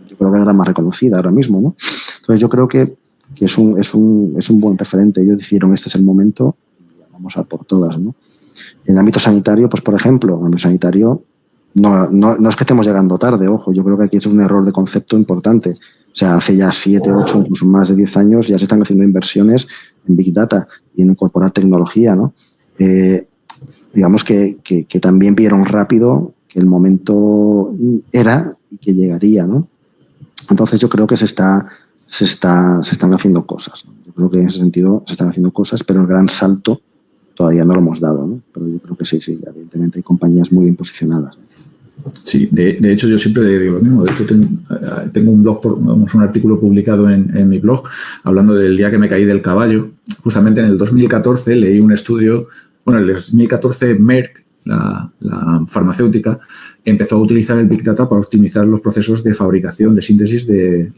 yo creo que era más reconocida ahora mismo, ¿no? Entonces yo creo que es un buen referente. Ellos dijeron, este es el momento, vamos a por todas, ¿no? En el ámbito sanitario, pues por ejemplo, en el ámbito sanitario no es que estemos llegando tarde, ojo, yo creo que aquí es un error de concepto importante. O sea, hace ya 7, 8, incluso más de 10 años ya se están haciendo inversiones en Big Data y en incorporar tecnología, ¿no? Digamos que también vieron rápido que el momento era y que llegaría, ¿no? Entonces yo creo que se están haciendo cosas, ¿no? Yo creo que en ese sentido se están haciendo cosas, pero el gran salto todavía no lo hemos dado, ¿no? Pero yo creo que sí, evidentemente hay compañías muy bien posicionadas, ¿no? Sí, de hecho yo siempre digo lo mismo. De hecho tengo un blog, un artículo publicado en mi blog hablando del día que me caí del caballo. Justamente en el 2014 leí un estudio, en el 2014 Merck, la farmacéutica, empezó a utilizar el Big Data para optimizar los procesos de fabricación, de síntesis de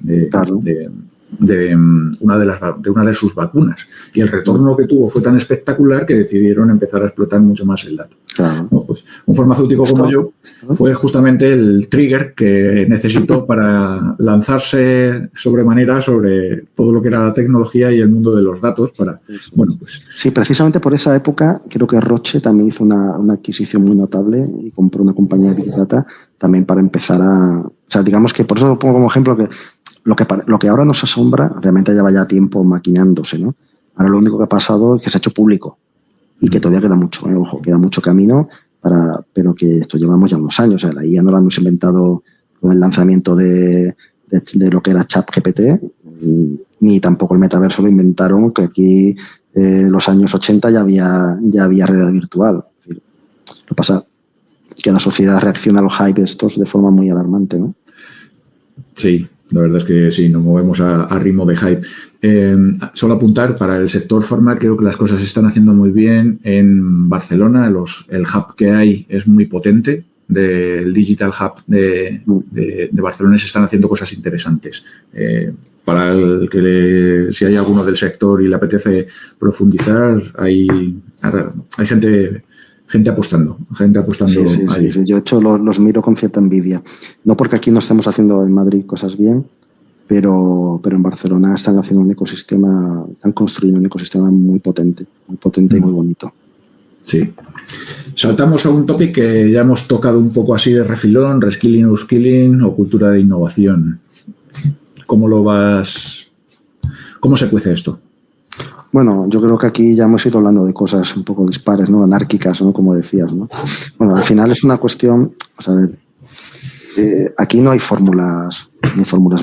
una de sus vacunas. Y el retorno que tuvo fue tan espectacular que decidieron empezar a explotar mucho más el dato. Claro. ¿No? Pues un farmacéutico como yo fue justamente el trigger que necesitó para lanzarse sobremanera sobre todo lo que era la tecnología y el mundo de los datos para, bueno, pues... Sí, precisamente por esa época creo que Roche también hizo una adquisición muy notable y compró una compañía de Big Data también para empezar a... O sea, digamos que por eso lo pongo como ejemplo que lo que ahora nos asombra realmente lleva ya tiempo maquinándose, ¿no? Ahora lo único que ha pasado es que se ha hecho público y que todavía queda mucho, ojo, queda mucho camino, pero que esto llevamos ya unos años. O sea, la IA no la hemos inventado con el lanzamiento de lo que era ChatGPT, ni tampoco el metaverso lo inventaron, que aquí en los años 80 ya había realidad virtual. Es decir, lo que pasa es que la sociedad reacciona a los hype estos de forma muy alarmante, ¿no? Sí. La verdad es que sí, nos movemos a ritmo de hype. Solo apuntar, para el sector farma creo que las cosas se están haciendo muy bien. En Barcelona el hub que hay es muy potente. Del Digital Hub de Barcelona se están haciendo cosas interesantes. Para el que si hay alguno del sector y le apetece profundizar, hay gente apostando. Sí. Yo, de hecho, los miro con cierta envidia. No porque aquí no estemos haciendo en Madrid cosas bien, pero en Barcelona están construyendo un ecosistema muy potente y muy bonito. Sí. Saltamos a un topic que ya hemos tocado un poco así de refilón, reskilling, upskilling o cultura de innovación. ¿Cómo se cuece esto? Bueno, yo creo que aquí ya hemos ido hablando de cosas un poco dispares, ¿no? Anárquicas, ¿no? Como decías, ¿no? Bueno, al final es una cuestión, o sea, aquí no hay fórmulas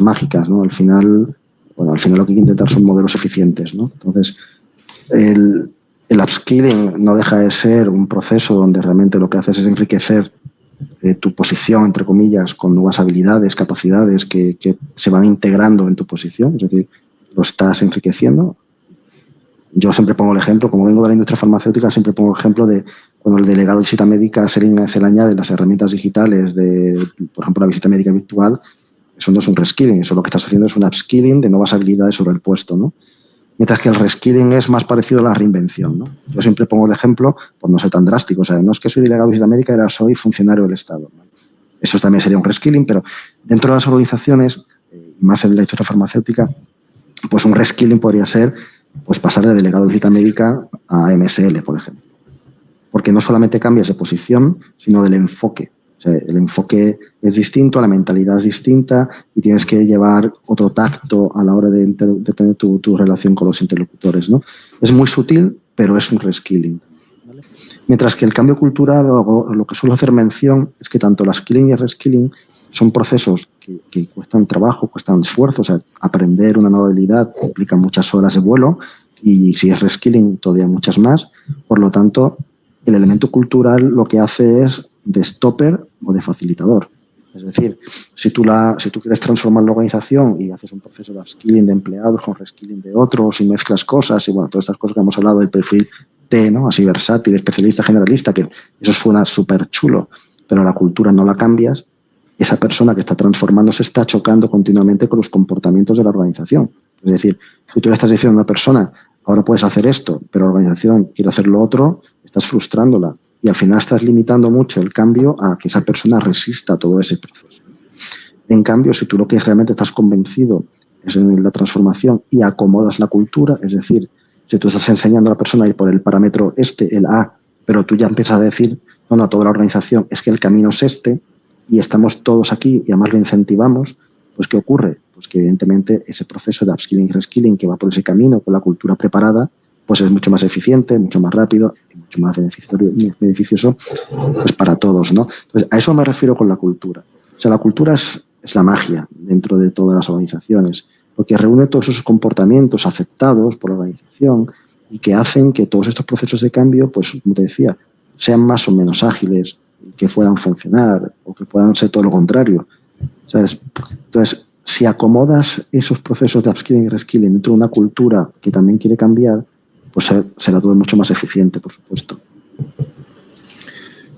mágicas, ¿no? Al final lo que hay que intentar son modelos eficientes, ¿no? Entonces, el upskilling no deja de ser un proceso donde realmente lo que haces es enriquecer tu posición, entre comillas, con nuevas habilidades, capacidades que se van integrando en tu posición, es decir, lo estás enriqueciendo. Yo siempre pongo el ejemplo, como vengo de la industria farmacéutica, siempre pongo el ejemplo de cuando el delegado de visita médica se le añaden las herramientas digitales por ejemplo, la visita médica virtual. Eso no es un reskilling, eso lo que estás haciendo es un upskilling de nuevas habilidades sobre el puesto, ¿no? Mientras que el reskilling es más parecido a la reinvención, ¿no? Yo siempre pongo el ejemplo, por no ser tan drástico, o sea, no es que soy delegado de visita médica, ahora soy funcionario del Estado, ¿no? Eso también sería un reskilling, pero dentro de las organizaciones, más en la industria farmacéutica, pues un reskilling podría ser pues pasar de delegado de visita médica a MSL, por ejemplo. Porque no solamente cambias de posición, sino del enfoque. O sea, el enfoque es distinto, la mentalidad es distinta y tienes que llevar otro tacto a la hora de tener tu relación con los interlocutores, ¿no? Es muy sutil, pero es un reskilling, ¿vale? Mientras que el cambio cultural, lo que suelo hacer mención, es que tanto la skilling y el reskilling son procesos que cuestan trabajo, cuestan esfuerzo. O sea, aprender una nueva habilidad implica muchas horas de vuelo y si es reskilling todavía muchas más. Por lo tanto, el elemento cultural lo que hace es de stopper o de facilitador. Es decir, si tú quieres transformar la organización y haces un proceso de upskilling de empleados con reskilling de otros y mezclas cosas y bueno, todas estas cosas que hemos hablado del perfil T, ¿no? Así versátil, especialista, generalista, que eso suena súper chulo, pero la cultura no la cambias. Esa persona que está transformándose está chocando continuamente con los comportamientos de la organización. Es decir, si tú le estás diciendo a una persona, ahora puedes hacer esto, pero la organización quiere hacer lo otro, estás frustrándola y al final estás limitando mucho el cambio a que esa persona resista todo ese proceso. En cambio, si tú lo que realmente estás convencido es en la transformación y acomodas la cultura, es decir, si tú estás enseñando a la persona a ir por el parámetro el A, pero tú ya empiezas a decir, no, a toda la organización, es que el camino es este, y estamos todos aquí y además lo incentivamos, pues ¿qué ocurre? Pues que evidentemente ese proceso de upskilling y reskilling que va por ese camino con la cultura preparada, pues es mucho más eficiente, mucho más rápido y mucho más beneficioso pues para todos, ¿no? Entonces, a eso me refiero con la cultura. O sea, la cultura es la magia dentro de todas las organizaciones, porque reúne todos esos comportamientos aceptados por la organización y que hacen que todos estos procesos de cambio, pues como te decía, sean más o menos ágiles, que puedan funcionar o que puedan ser todo lo contrario. ¿Sabes? Entonces, si acomodas esos procesos de upskilling y reskilling dentro de una cultura que también quiere cambiar, pues será todo mucho más eficiente, por supuesto.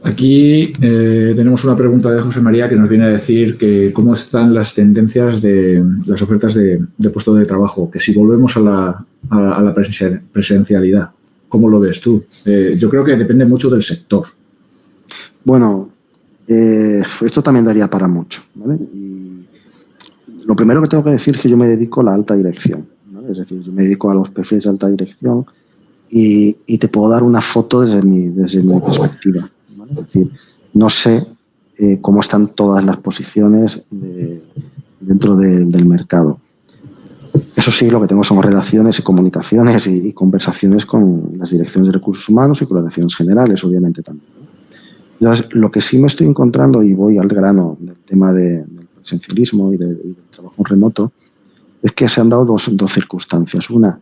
Aquí tenemos una pregunta de José María que nos viene a decir que cómo están las tendencias de las ofertas de puesto de trabajo, que si volvemos a la presencialidad, ¿cómo lo ves tú? Yo creo que depende mucho del sector. Bueno, esto también daría para mucho, ¿vale? Y lo primero que tengo que decir es que yo me dedico a la alta dirección, ¿vale? Es decir, yo me dedico a los perfiles de alta dirección y te puedo dar una foto desde mi perspectiva, ¿vale? Es decir, no sé cómo están todas las posiciones dentro del mercado. Eso sí, lo que tengo son relaciones y comunicaciones y conversaciones con las direcciones de recursos humanos y con las direcciones generales, obviamente también. Entonces, lo que sí me estoy encontrando, y voy al grano del tema del presencialismo y del trabajo remoto, es que se han dado dos circunstancias. Una,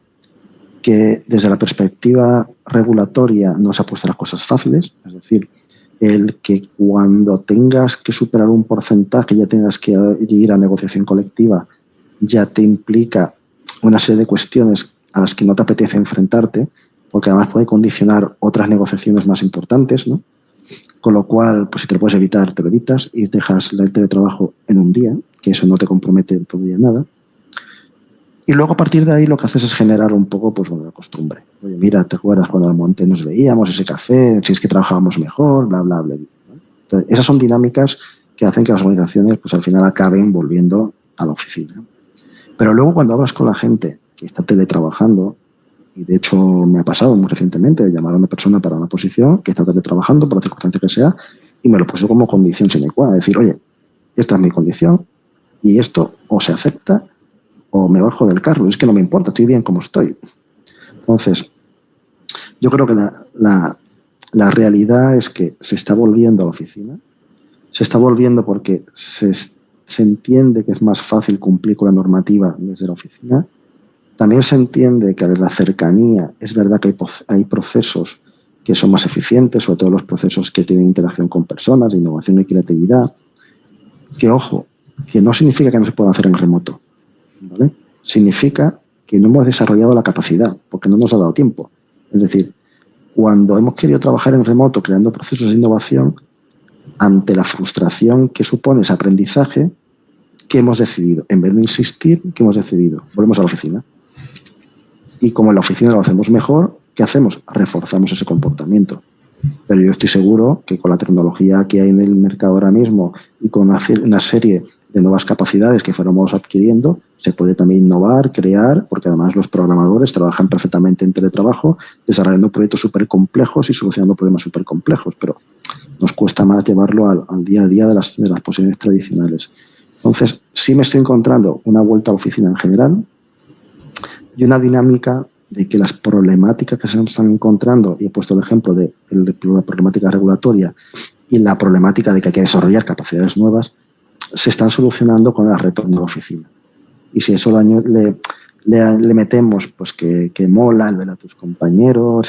que desde la perspectiva regulatoria no se ha puesto las cosas fáciles, es decir, el que cuando tengas que superar un porcentaje ya tengas que ir a negociación colectiva ya te implica una serie de cuestiones a las que no te apetece enfrentarte, porque además puede condicionar otras negociaciones más importantes, ¿no? Con lo cual, pues si te lo puedes evitar, te lo evitas y dejas el teletrabajo en un día, que eso no te compromete todavía nada. Y luego a partir de ahí lo que haces es generar un poco pues una costumbre. Oye, mira, ¿te acuerdas cuando al monte nos veíamos, ese café, si es que trabajábamos mejor, bla, bla, bla, bla? Entonces, esas son dinámicas que hacen que las organizaciones pues al final acaben volviendo a la oficina. Pero luego cuando hablas con la gente que está teletrabajando, y de hecho me ha pasado muy recientemente de llamar a una persona para una posición que está teletrabajando por la circunstancia que sea y me lo puso como condición sine qua non, decir, oye, esta es mi condición y esto o se acepta o me bajo del carro, es que no me importa, estoy bien como estoy. Entonces, yo creo que la realidad es que se está volviendo a la oficina, se está volviendo porque se entiende que es más fácil cumplir con la normativa desde la oficina. También se entiende que a la cercanía es verdad que hay procesos que son más eficientes, sobre todo los procesos que tienen interacción con personas, innovación y creatividad, que, ojo, que no significa que no se puedan hacer en remoto, ¿vale? Significa que no hemos desarrollado la capacidad, porque no nos ha dado tiempo. Es decir, cuando hemos querido trabajar en remoto creando procesos de innovación, ante la frustración que supone ese aprendizaje, ¿qué hemos decidido? En vez de insistir, ¿qué hemos decidido? Volvemos a la oficina. Y como en la oficina lo hacemos mejor, ¿qué hacemos? Reforzamos ese comportamiento. Pero yo estoy seguro que con la tecnología que hay en el mercado ahora mismo y con una serie de nuevas capacidades que fuéramos adquiriendo, se puede también innovar, crear, porque además los programadores trabajan perfectamente en teletrabajo, desarrollando proyectos súper complejos y solucionando problemas súper complejos, pero nos cuesta más llevarlo al día a día de las posiciones tradicionales. Entonces, sí me estoy encontrando una vuelta a la oficina en general y una dinámica de que las problemáticas que se están encontrando, y he puesto el ejemplo de la problemática regulatoria y la problemática de que hay que desarrollar capacidades nuevas, se están solucionando con el retorno a la oficina. Y si eso le metemos pues que mola el ver a tus compañeros,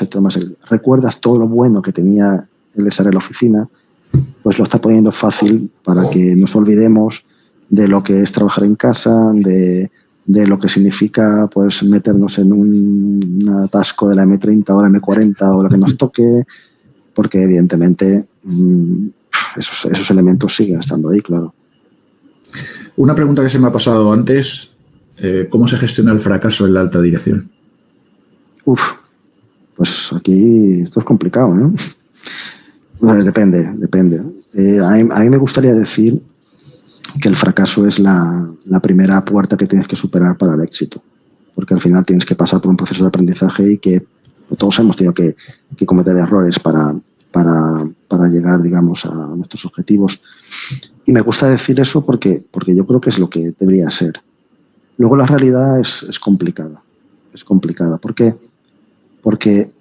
recuerdas todo lo bueno que tenía el estar en la oficina, pues lo está poniendo fácil para que nos olvidemos de lo que es trabajar en casa, de lo que significa pues meternos en un atasco de la M30 o la M40 o lo que nos toque, porque evidentemente esos elementos siguen estando ahí, claro. Una pregunta que se me ha pasado antes, ¿cómo se gestiona el fracaso en la alta dirección? Pues aquí esto es complicado, ¿no? Depende. A mí me gustaría decir que el fracaso es la primera puerta que tienes que superar para el éxito, porque al final tienes que pasar por un proceso de aprendizaje y que todos hemos tenido que cometer errores para llegar, digamos, a nuestros objetivos. Y me gusta decir eso porque yo creo que es lo que debería ser. Luego la realidad es complicada. Es complicada. ¿Por qué? Porque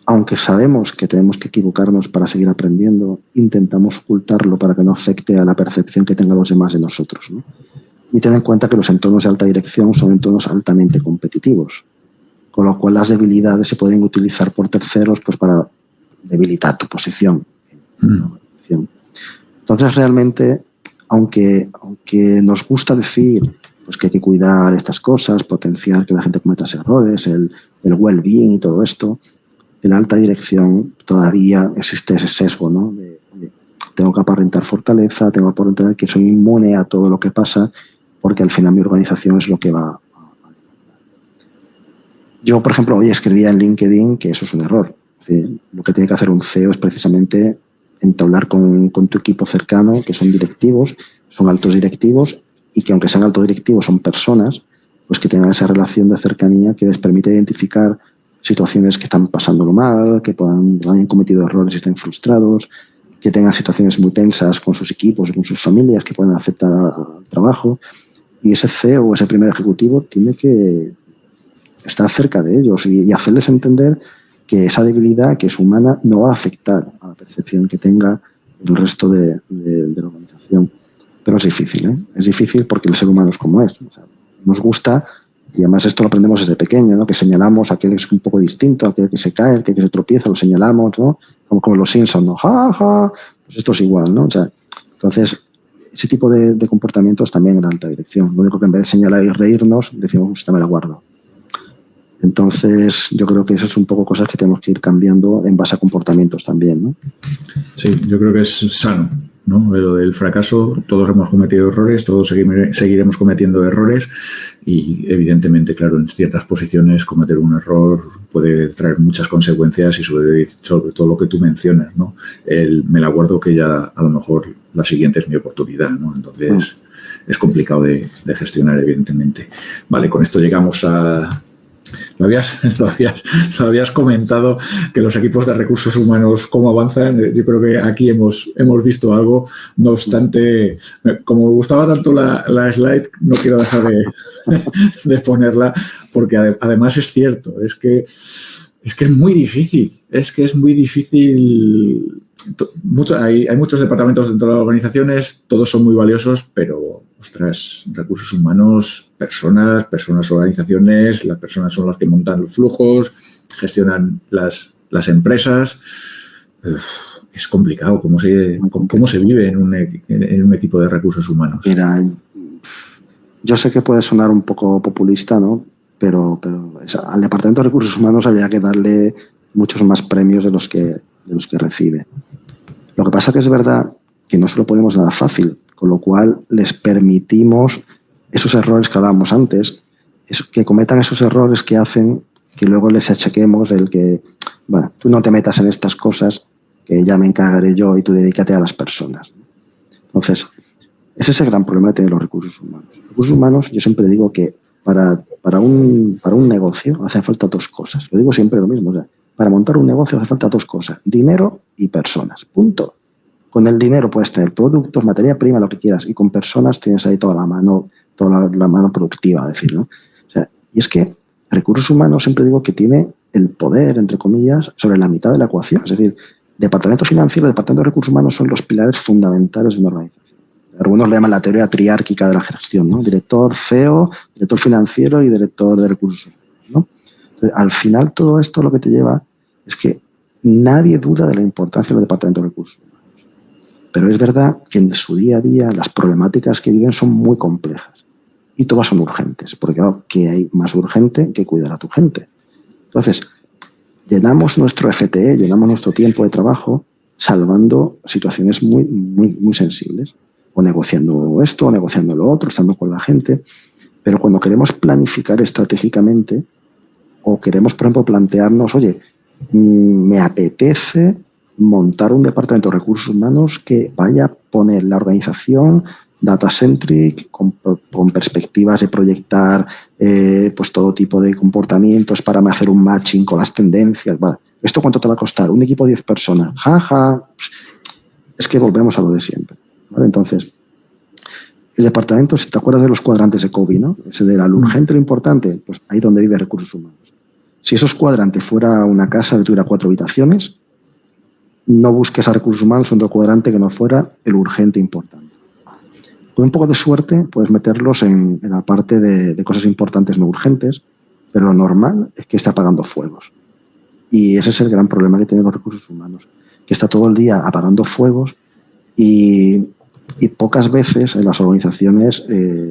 aunque sabemos que tenemos que equivocarnos para seguir aprendiendo, intentamos ocultarlo para que no afecte a la percepción que tengan los demás de nosotros, ¿no? Y ten en cuenta que los entornos de alta dirección son entornos altamente competitivos, con lo cual las debilidades se pueden utilizar por terceros pues para debilitar tu posición. Entonces, realmente, aunque nos gusta decir pues que hay que cuidar estas cosas, potenciar que la gente cometa errores, el well-being y todo esto, en la alta dirección todavía existe ese sesgo, ¿no? De tengo que aparentar fortaleza, tengo que aparentar que soy inmune a todo lo que pasa, porque al final mi organización es lo que va. Yo, por ejemplo, hoy escribía en LinkedIn que eso es un error. Es decir, lo que tiene que hacer un CEO es precisamente entablar con tu equipo cercano, que son directivos, son altos directivos, y que aunque sean altos directivos son personas, pues que tengan esa relación de cercanía que les permite identificar situaciones que están pasándolo mal, que hayan cometido errores y estén frustrados, que tengan situaciones muy tensas con sus equipos y con sus familias que puedan afectar al trabajo. Y ese CEO o ese primer ejecutivo tiene que estar cerca de ellos y hacerles entender que esa debilidad, que es humana, no va a afectar a la percepción que tenga el resto de la organización. Pero es difícil, ¿eh? Es difícil porque el ser humano es como es. O sea, nos gusta, y además esto lo aprendemos desde pequeño, ¿no? Que señalamos a aquel que es un poco distinto, a aquel que se cae, a aquel que se tropieza, lo señalamos, ¿no? Como los Simpsons, ¿no? ¡Ja, ja! Pues esto es igual, ¿no? O sea, entonces, ese tipo de comportamientos también en la alta dirección. Lo único que en vez de señalar y reírnos, decimos, usted me la guardo. Entonces, yo creo que eso es un poco cosas que tenemos que ir cambiando en base a comportamientos también, ¿no? Sí, yo creo que es sano, ¿no? Lo del fracaso, todos hemos cometido errores, todos seguiremos cometiendo errores y, evidentemente, claro, en ciertas posiciones cometer un error puede traer muchas consecuencias y sobre todo lo que tú mencionas, ¿no? Me la guardo que ya a lo mejor la siguiente es mi oportunidad, ¿no? Entonces, es complicado de gestionar, evidentemente. Vale, con esto llegamos a... Lo habías comentado, que los equipos de recursos humanos, cómo avanzan. Yo creo que aquí hemos visto algo. No obstante, como me gustaba tanto la slide, no quiero dejar de ponerla, porque además es cierto, es que es muy difícil. Es que es muy difícil. Hay muchos departamentos dentro de las organizaciones, todos son muy valiosos, pero, ostras, recursos humanos, personas, organizaciones, las personas son las que montan los flujos, gestionan las empresas. Es complicado cómo se vive en un equipo de recursos humanos. Mira, yo sé que puede sonar un poco populista, ¿no? Pero al Departamento de Recursos Humanos habría que darle muchos más premios de los que recibe. Lo que pasa que es verdad que no se lo podemos dar fácil, con lo cual les permitimos esos errores que hablábamos antes, que cometan esos errores que hacen que luego les achaquemos el que, bueno, tú no te metas en estas cosas, que ya me encargaré yo y tú dedícate a las personas. Entonces, ese es el gran problema que tienen los recursos humanos. Los recursos humanos, yo siempre digo que para un negocio hacen falta dos cosas. Lo digo siempre lo mismo. O sea, para montar un negocio hace falta dos cosas: dinero y personas. Punto. Con el dinero puedes tener productos, materia prima, lo que quieras, y con personas tienes ahí toda la mano productiva, decir, ¿no? O sea, y es que recursos humanos siempre digo que tiene el poder, entre comillas, sobre la mitad de la ecuación. Es decir, departamento financiero y departamento de recursos humanos son los pilares fundamentales de una organización. Algunos le llaman la teoría triárquica de la gestión, ¿no? Director, CEO, director financiero y director de recursos humanos, ¿no? Entonces, al final, todo esto lo que te lleva es que nadie duda de la importancia del departamento de recursos humanos. Pero es verdad que en su día a día las problemáticas que viven son muy complejas y todas son urgentes, porque claro, ¿qué hay más urgente que cuidar a tu gente? Entonces, llenamos nuestro FTE, llenamos nuestro tiempo de trabajo salvando situaciones muy, muy, muy sensibles, o negociando esto, o negociando lo otro, estando con la gente. Pero cuando queremos planificar estratégicamente, o queremos, por ejemplo, plantearnos, oye, me apetece montar un departamento de recursos humanos que vaya a poner la organización data-centric, con perspectivas de proyectar pues todo tipo de comportamientos para hacer un matching con las tendencias. Vale. ¿Esto cuánto te va a costar? Un equipo de 10 personas. Jaja. Es que volvemos a lo de siempre. ¿Vale? Entonces, el departamento, si te acuerdas de los cuadrantes de Covey, ¿no? Ese de lo urgente, lo importante, pues ahí donde vive recursos humanos. Si esos cuadrantes fuera una casa que tuviera 4 habitaciones, no busques a recursos humanos en otro cuadrante que no fuera el urgente importante. Con un poco de suerte puedes meterlos en la parte de cosas importantes no urgentes, pero lo normal es que esté apagando fuegos. Y ese es el gran problema que tienen los recursos humanos, que está todo el día apagando fuegos y pocas veces en las organizaciones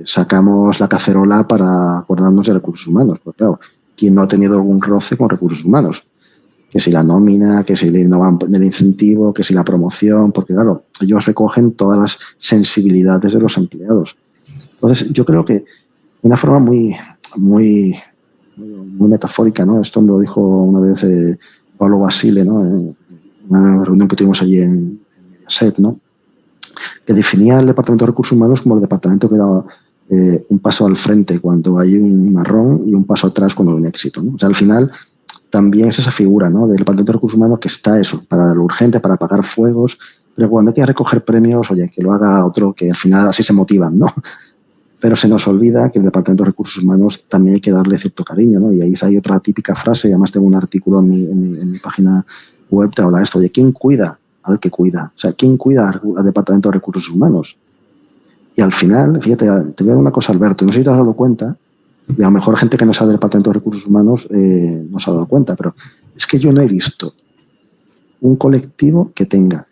sacamos la cacerola para acordarnos de recursos humanos. Pues claro, ¿quién no ha tenido algún roce con recursos humanos? que si la nómina, que si el incentivo, que si la promoción, porque claro, ellos recogen todas las sensibilidades de los empleados. Entonces, yo creo que de una forma muy metafórica, ¿no? Esto me lo dijo una vez Pablo Basile, ¿no? En una reunión que tuvimos allí en Mediaset, ¿no? Que definía el Departamento de Recursos Humanos como el departamento que daba un paso al frente cuando hay un marrón y un paso atrás cuando hay un éxito, ¿no? O sea, al final también es esa figura, ¿no? Del Departamento de Recursos Humanos que está eso, para lo urgente, para apagar fuegos, pero cuando hay que recoger premios, oye, que lo haga otro, que al final así se motivan, ¿no? Pero se nos olvida que el Departamento de Recursos Humanos también hay que darle cierto cariño, ¿no? Y ahí hay otra típica frase, y además tengo un artículo en mi página web que habla de esto, oye, ¿quién cuida al que cuida? O sea, ¿quién cuida al Departamento de Recursos Humanos? Y al final, fíjate, te voy a dar una cosa, Alberto, no sé si te has dado cuenta, y a lo mejor gente que no sabe del Departamento de Recursos Humanos no se ha dado cuenta, pero es que yo no he visto un colectivo que tenga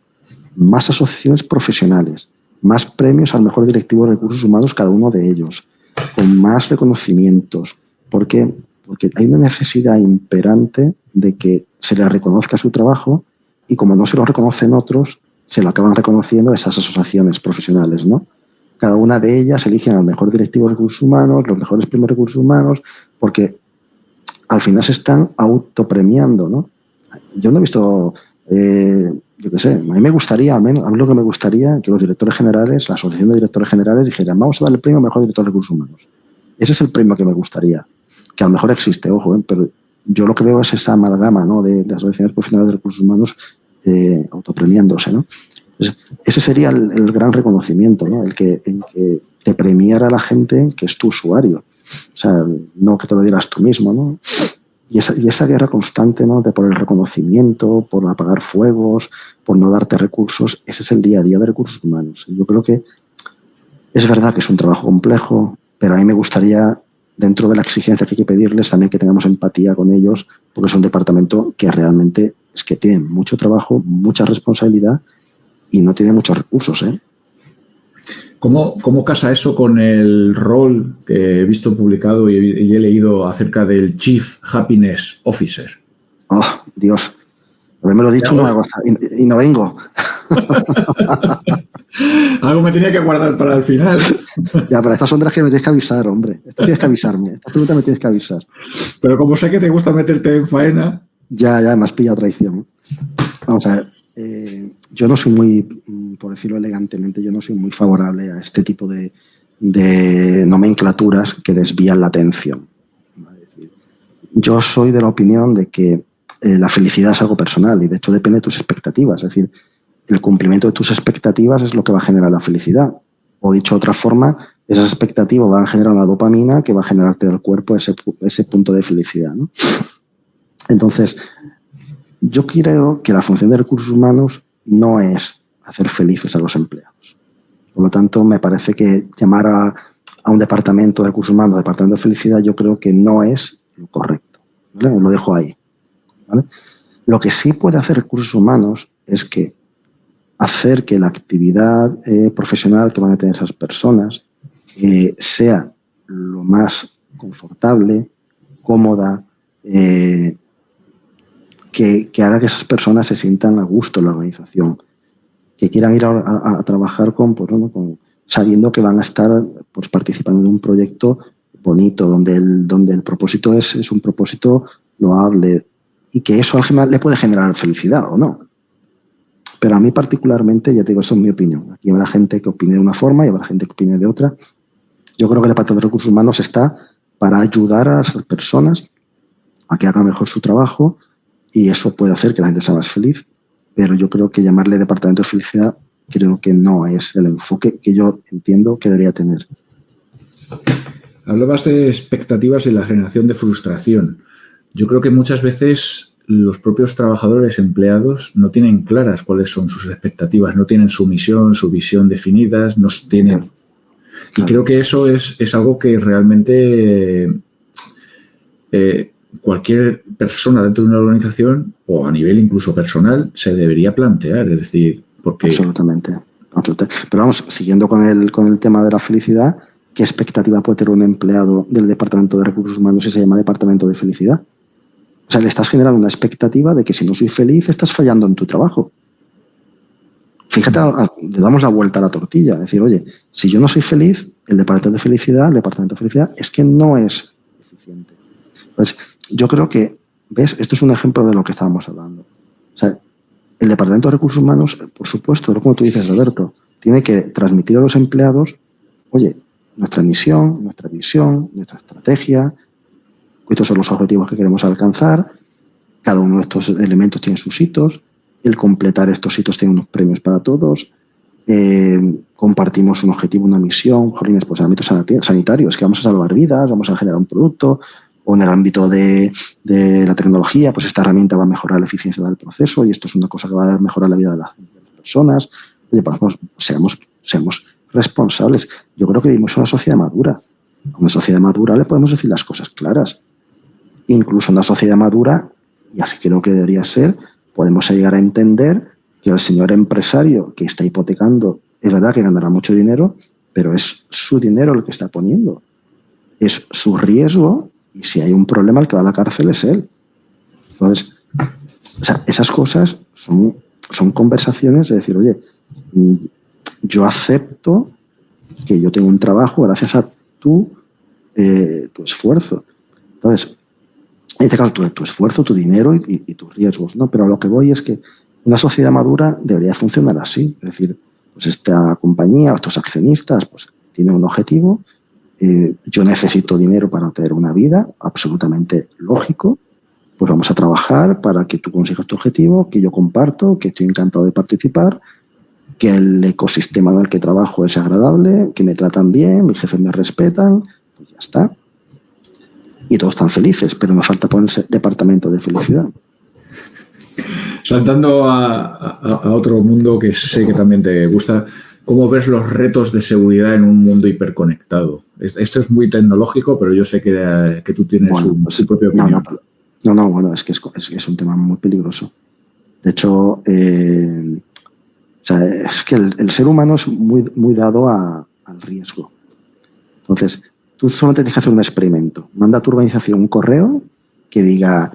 más asociaciones profesionales, más premios al mejor directivo de recursos humanos cada uno de ellos, con más reconocimientos. ¿Por qué? Porque hay una necesidad imperante de que se le reconozca su trabajo y como no se lo reconocen otros, se lo acaban reconociendo esas asociaciones profesionales, ¿no? Cada una de ellas eligen al mejor directivo de recursos humanos, los mejores premios de recursos humanos, porque al final se están autopremiando, ¿no? Yo no he visto, yo qué sé, a mí me gustaría, a mí lo que me gustaría que los directores generales, la asociación de directores generales dijeran, vamos a dar el premio al mejor director de recursos humanos. Ese es el premio que me gustaría, que a lo mejor existe, ojo, pero yo lo que veo es esa amalgama, ¿no? de asociaciones profesionales de recursos humanos autopremiándose, ¿no? Entonces, ese sería el gran reconocimiento, ¿no? El que te premiara a la gente que es tu usuario. O sea, no que te lo dieras tú mismo, ¿no? Y esa guerra constante, ¿no? De por el reconocimiento, por apagar fuegos, por no darte recursos, ese es el día a día de recursos humanos. Yo creo que es verdad que es un trabajo complejo, pero a mí me gustaría, dentro de la exigencia que hay que pedirles, también que tengamos empatía con ellos, porque es un departamento que realmente es que tiene mucho trabajo, mucha responsabilidad y no tiene muchos recursos, ¿eh? ¿Cómo casa eso con el rol que he visto publicado y he leído acerca del Chief Happiness Officer? Oh, Dios. Haberme lo dicho y no vengo. Algo me tenía que guardar para el final. Ya, pero estas son de las que me tienes que avisar, hombre. Esto tienes que avisarme. Esta pregunta me tienes que avisar. Pero como sé que te gusta meterte en faena... Ya, me has pillado traición. Vamos a ver. Yo no soy muy, por decirlo elegantemente, yo no soy muy favorable a este tipo de nomenclaturas que desvían la atención. Yo soy de la opinión de que la felicidad es algo personal y de hecho depende de tus expectativas. Es decir, el cumplimiento de tus expectativas es lo que va a generar la felicidad. O dicho de otra forma, esas expectativas van a generar una dopamina que va a generarte del cuerpo ese punto de felicidad, ¿no? Entonces, yo creo que la función de recursos humanos no es hacer felices a los empleados. Por lo tanto, me parece que llamar a un departamento de recursos humanos, departamento de felicidad, yo creo que no es lo correcto, ¿vale? Lo dejo ahí, ¿vale? Lo que sí puede hacer recursos humanos es que hacer que la actividad profesional que van a tener esas personas sea lo más confortable, cómoda, que haga que esas personas se sientan a gusto en la organización, que quieran ir a trabajar sabiendo que van a estar pues, participando en un proyecto bonito, donde el propósito es un propósito loable y que eso al final le puede generar felicidad o no. Pero a mí particularmente, ya te digo, esto es mi opinión. Aquí habrá gente que opine de una forma y habrá gente que opine de otra. Yo creo que el Departamento de Recursos Humanos está para ayudar a las personas a que hagan mejor su trabajo y eso puede hacer que la gente sea más feliz, pero yo creo que llamarle Departamento de Felicidad creo que no es el enfoque que yo entiendo que debería tener. Hablabas de expectativas y la generación de frustración. Yo creo que muchas veces los propios trabajadores empleados no tienen claras cuáles son sus expectativas, no tienen su misión, su visión definidas, no tienen... Claro. Y creo que eso es algo que realmente cualquier persona dentro de una organización o a nivel incluso personal se debería plantear, es decir, porque... Absolutamente. Pero vamos, siguiendo con el tema de la felicidad, ¿qué expectativa puede tener un empleado del Departamento de Recursos Humanos si se llama Departamento de Felicidad? O sea, le estás generando una expectativa de que si no soy feliz, estás fallando en tu trabajo. Fíjate, le damos la vuelta a la tortilla. Es decir, oye, si yo no soy feliz, el departamento de felicidad es que no es eficiente. Entonces, yo creo que, ¿ves? Esto es un ejemplo de lo que estábamos hablando. O sea, el departamento de recursos humanos, por supuesto, como tú dices, Roberto, tiene que transmitir a los empleados, oye, nuestra misión, nuestra visión, nuestra estrategia, estos son los objetivos que queremos alcanzar, cada uno de estos elementos tiene sus hitos, el completar estos hitos tiene unos premios para todos, compartimos un objetivo, una misión, jolines, pues en el ámbito sanitario, es que vamos a salvar vidas, vamos a generar un producto, o en el ámbito de la tecnología, pues esta herramienta va a mejorar la eficiencia del proceso y esto es una cosa que va a mejorar la vida de las personas. Oye, pues seamos responsables. Yo creo que vivimos en una sociedad madura. A una sociedad madura le podemos decir las cosas claras. Incluso una sociedad madura, y así creo que debería ser, podemos llegar a entender que el señor empresario que está hipotecando, es verdad que ganará mucho dinero, pero es su dinero el que está poniendo. Es su riesgo y si hay un problema el que va a la cárcel es él. Entonces, o sea, esas cosas son conversaciones de decir, oye, yo acepto que yo tengo un trabajo gracias a tu esfuerzo. Entonces, en este caso, tu esfuerzo, tu dinero y tus riesgos, ¿no? Pero a lo que voy es que una sociedad madura debería funcionar así. Es decir, pues esta compañía, estos accionistas, pues tienen un objetivo. Yo necesito dinero para tener una vida, absolutamente lógico. Pues vamos a trabajar para que tú consigas tu objetivo, que yo comparto, que estoy encantado de participar, que el ecosistema en el que trabajo es agradable, que me tratan bien, mis jefes me respetan, pues ya está. Y todos están felices, pero me falta ponerse departamento de felicidad. Saltando a otro mundo que sé que también te gusta, ¿cómo ves los retos de seguridad en un mundo hiperconectado? Esto es muy tecnológico, pero yo sé que tú tienes tu propia opinión. Bueno, es que es un tema muy peligroso. De hecho, o sea, es que el ser humano es muy dado al riesgo. Entonces, tú solamente tienes que hacer un experimento. Manda a tu organización un correo que diga,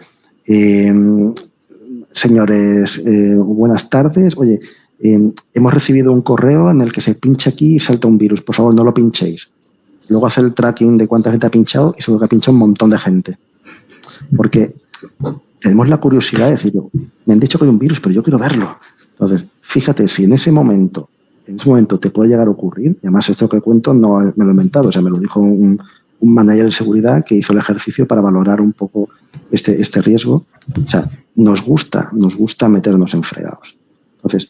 señores, buenas tardes. Oye, hemos recibido un correo en el que se pincha aquí y salta un virus. Por favor, no lo pinchéis. Luego hace el tracking de cuánta gente ha pinchado y seguro que ha pinchado un montón de gente. Porque tenemos la curiosidad de decir, me han dicho que hay un virus, pero yo quiero verlo. Entonces, fíjate, si en ese momento te puede llegar a ocurrir, y además esto que cuento no me lo he inventado, o sea, me lo dijo un manager de seguridad que hizo el ejercicio para valorar un poco este riesgo. O sea, nos gusta meternos en fregados. Entonces,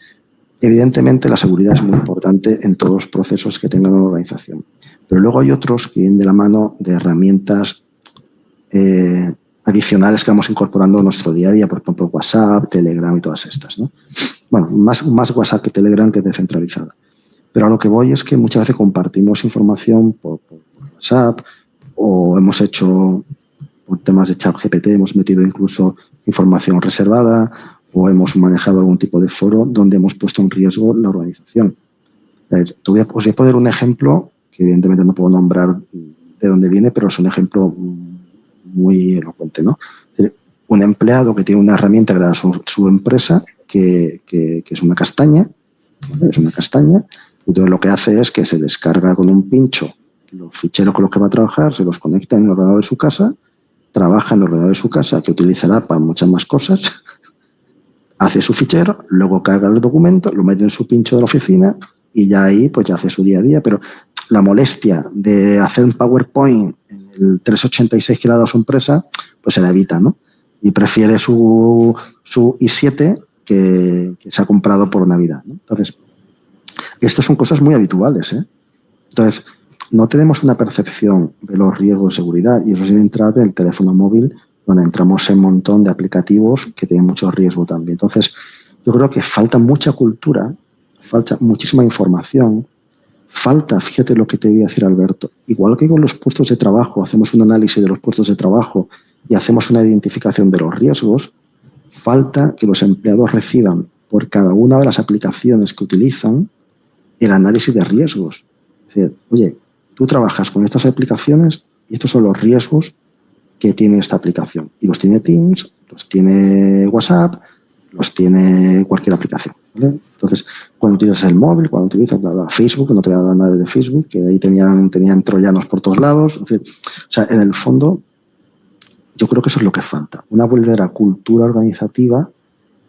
evidentemente la seguridad es muy importante en todos los procesos que tenga una organización. Pero luego hay otros que vienen de la mano de herramientas adicionales que vamos incorporando en nuestro día a día, por ejemplo, WhatsApp, Telegram y todas estas, ¿no? Bueno, más WhatsApp que Telegram, que es descentralizada. Pero a lo que voy es que muchas veces compartimos información por WhatsApp o hemos hecho, por temas de ChatGPT, hemos metido incluso información reservada o hemos manejado algún tipo de foro donde hemos puesto en riesgo la organización. Os voy a poner un ejemplo que evidentemente no puedo nombrar de dónde viene, pero es un ejemplo muy elocuente, ¿no? Un empleado que tiene una herramienta creada a su empresa que es una castaña, ¿vale? Es una castaña, y entonces lo que hace es que se descarga con un pincho los ficheros con los que va a trabajar, se los conecta en el ordenador de su casa, trabaja en el ordenador de su casa, que utilizará para muchas más cosas, hace su fichero, luego carga los documentos, lo mete en su pincho de la oficina y ya ahí pues ya hace su día a día, pero la molestia de hacer un PowerPoint en el 386 que le ha dado su empresa, pues se la evita, ¿no? Y prefiere su i7 que se ha comprado por Navidad, ¿no? Entonces, esto son cosas muy habituales, ¿eh? Entonces, no tenemos una percepción de los riesgos de seguridad y eso sin entrar del teléfono móvil, donde entramos en un montón de aplicativos que tienen mucho riesgo también. Entonces, yo creo que falta mucha cultura, falta muchísima información, fíjate lo que te voy a decir, Alberto, igual que con los puestos de trabajo, hacemos un análisis de los puestos de trabajo y hacemos una identificación de los riesgos, falta que los empleados reciban por cada una de las aplicaciones que utilizan el análisis de riesgos. Es decir, oye, tú trabajas con estas aplicaciones y estos son los riesgos que tiene esta aplicación. Y los tiene Teams, Los tiene WhatsApp, los tiene cualquier aplicación, ¿vale? Entonces, cuando utilizas el móvil, cuando utilizas Facebook, no te voy a dar nada de Facebook, que ahí tenían troyanos por todos lados. Es decir, o sea, en el fondo, yo creo que eso es lo que falta. Una verdadera cultura organizativa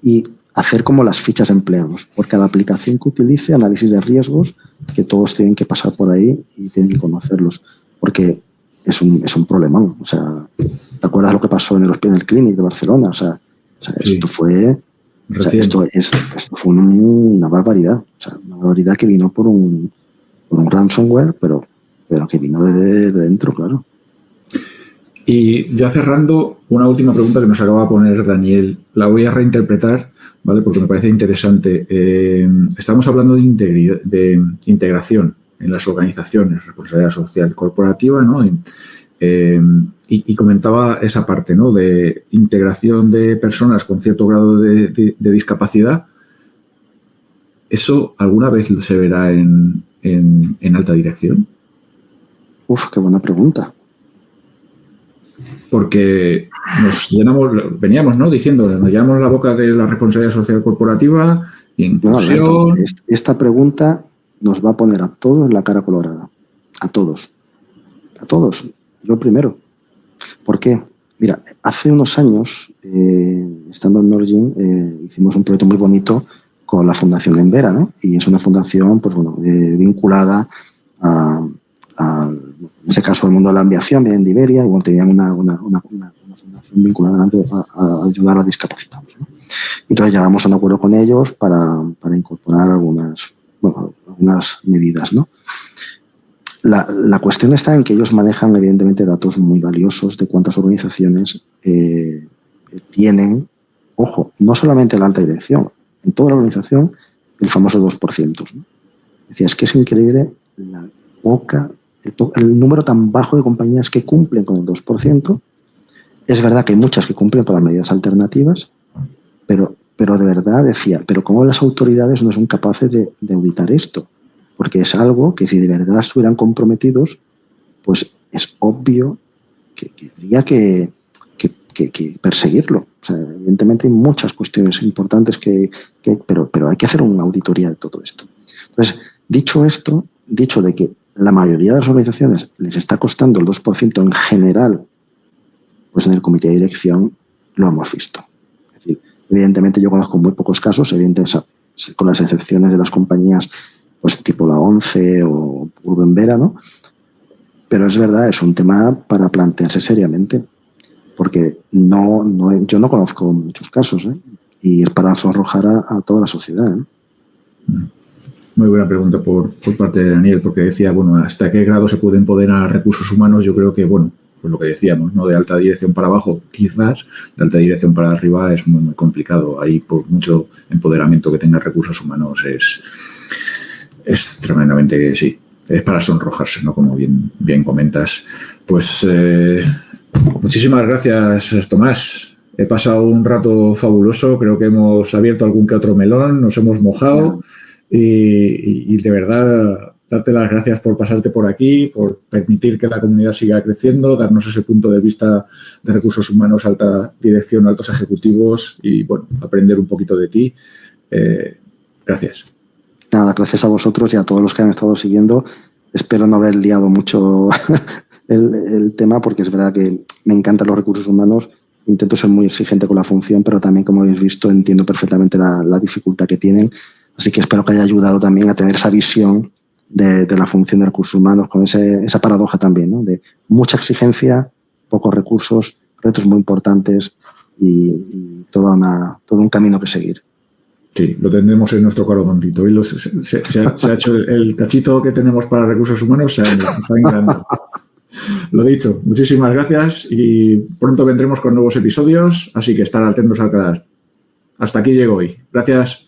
y hacer como las fichas de empleados. Por cada aplicación que utilice, análisis de riesgos, que todos tienen que pasar por ahí y tienen que conocerlos. Porque es un problemón. O sea, ¿te acuerdas lo que pasó en el Clinic de Barcelona? O sea Sí. esto fue... O sea, esto fue una barbaridad. O sea, una barbaridad que vino por un ransomware, pero que vino de dentro, claro. Y ya cerrando, una última pregunta que nos acaba de poner Daniel. La voy a reinterpretar, ¿vale? Porque me parece interesante. Estamos hablando de integración en las organizaciones, responsabilidad social corporativa, ¿no? Y comentaba esa parte, ¿no? De integración de personas con cierto grado de discapacidad. ¿Eso alguna vez se verá en alta dirección? Uf, qué buena pregunta. Porque veníamos, ¿no? Diciendo, nos llenamos la boca de la responsabilidad social corporativa, inclusión... No, Alberto, esta pregunta nos va a poner a todos la cara colorada. A todos. A todos. Yo primero. ¿Por qué? Mira, hace unos años, estando en Norgine, hicimos un proyecto muy bonito con la Fundación Envera, ¿no? Y es una fundación, pues bueno, vinculada a en ese caso, al mundo de la aviación, bien de Iberia, y bueno, tenían una fundación vinculada a ayudar a discapacitados, ¿no? Y entonces llegamos a un acuerdo con ellos para incorporar algunas medidas, ¿no? La cuestión está en que ellos manejan, evidentemente, datos muy valiosos de cuántas organizaciones tienen, ojo, no solamente en la alta dirección, en toda la organización, el famoso 2%, ¿no? Decía, es que es increíble el número tan bajo de compañías que cumplen con el 2%. Es verdad que hay muchas que cumplen con las medidas alternativas, pero de verdad decía, pero ¿cómo las autoridades no son capaces de auditar esto? Porque es algo que si de verdad estuvieran comprometidos, pues es obvio que habría que perseguirlo. O sea, evidentemente hay muchas cuestiones importantes pero hay que hacer una auditoría de todo esto. Entonces, dicho de que la mayoría de las organizaciones les está costando el 2% en general, pues en el comité de dirección lo hemos visto. Es decir, evidentemente yo conozco muy pocos casos, evidentemente con las excepciones de las compañías pues tipo la ONCE o Urban Vera, ¿no? Pero es verdad, es un tema para plantearse seriamente, porque yo no conozco muchos casos, ¿eh? Y es para sonrojar a toda la sociedad, ¿eh? Muy buena pregunta por parte de Daniel, porque decía, bueno, ¿hasta qué grado se puede empoderar recursos humanos? Yo creo que, bueno, pues lo que decíamos, ¿no? De alta dirección para abajo, quizás, de alta dirección para arriba es muy, muy complicado. Ahí, por mucho empoderamiento que tenga recursos humanos, es tremendamente, sí, es para sonrojarse, ¿no? Como bien comentas. Pues muchísimas gracias, Tomás. He pasado un rato fabuloso, creo que hemos abierto algún que otro melón, nos hemos mojado. Y de verdad, darte las gracias por pasarte por aquí, por permitir que la comunidad siga creciendo, darnos ese punto de vista de recursos humanos, alta dirección, altos ejecutivos y, bueno, aprender un poquito de ti. Gracias. Nada, gracias a vosotros y a todos los que han estado siguiendo. Espero no haber liado mucho el tema, porque es verdad que me encantan los recursos humanos. Intento ser muy exigente con la función, pero también, como habéis visto, entiendo perfectamente la dificultad que tienen. Así que espero que haya ayudado también a tener esa visión de la función de recursos humanos, con esa paradoja también, ¿no? De mucha exigencia, pocos recursos, retos muy importantes y todo un camino que seguir. Sí, lo tendremos en nuestro corazoncito. Hoy se ha hecho el cachito que tenemos para recursos humanos, se ha engrandado. Lo dicho, muchísimas gracias y pronto vendremos con nuevos episodios, así que estar atentos al canal. Hasta aquí llego hoy. Gracias.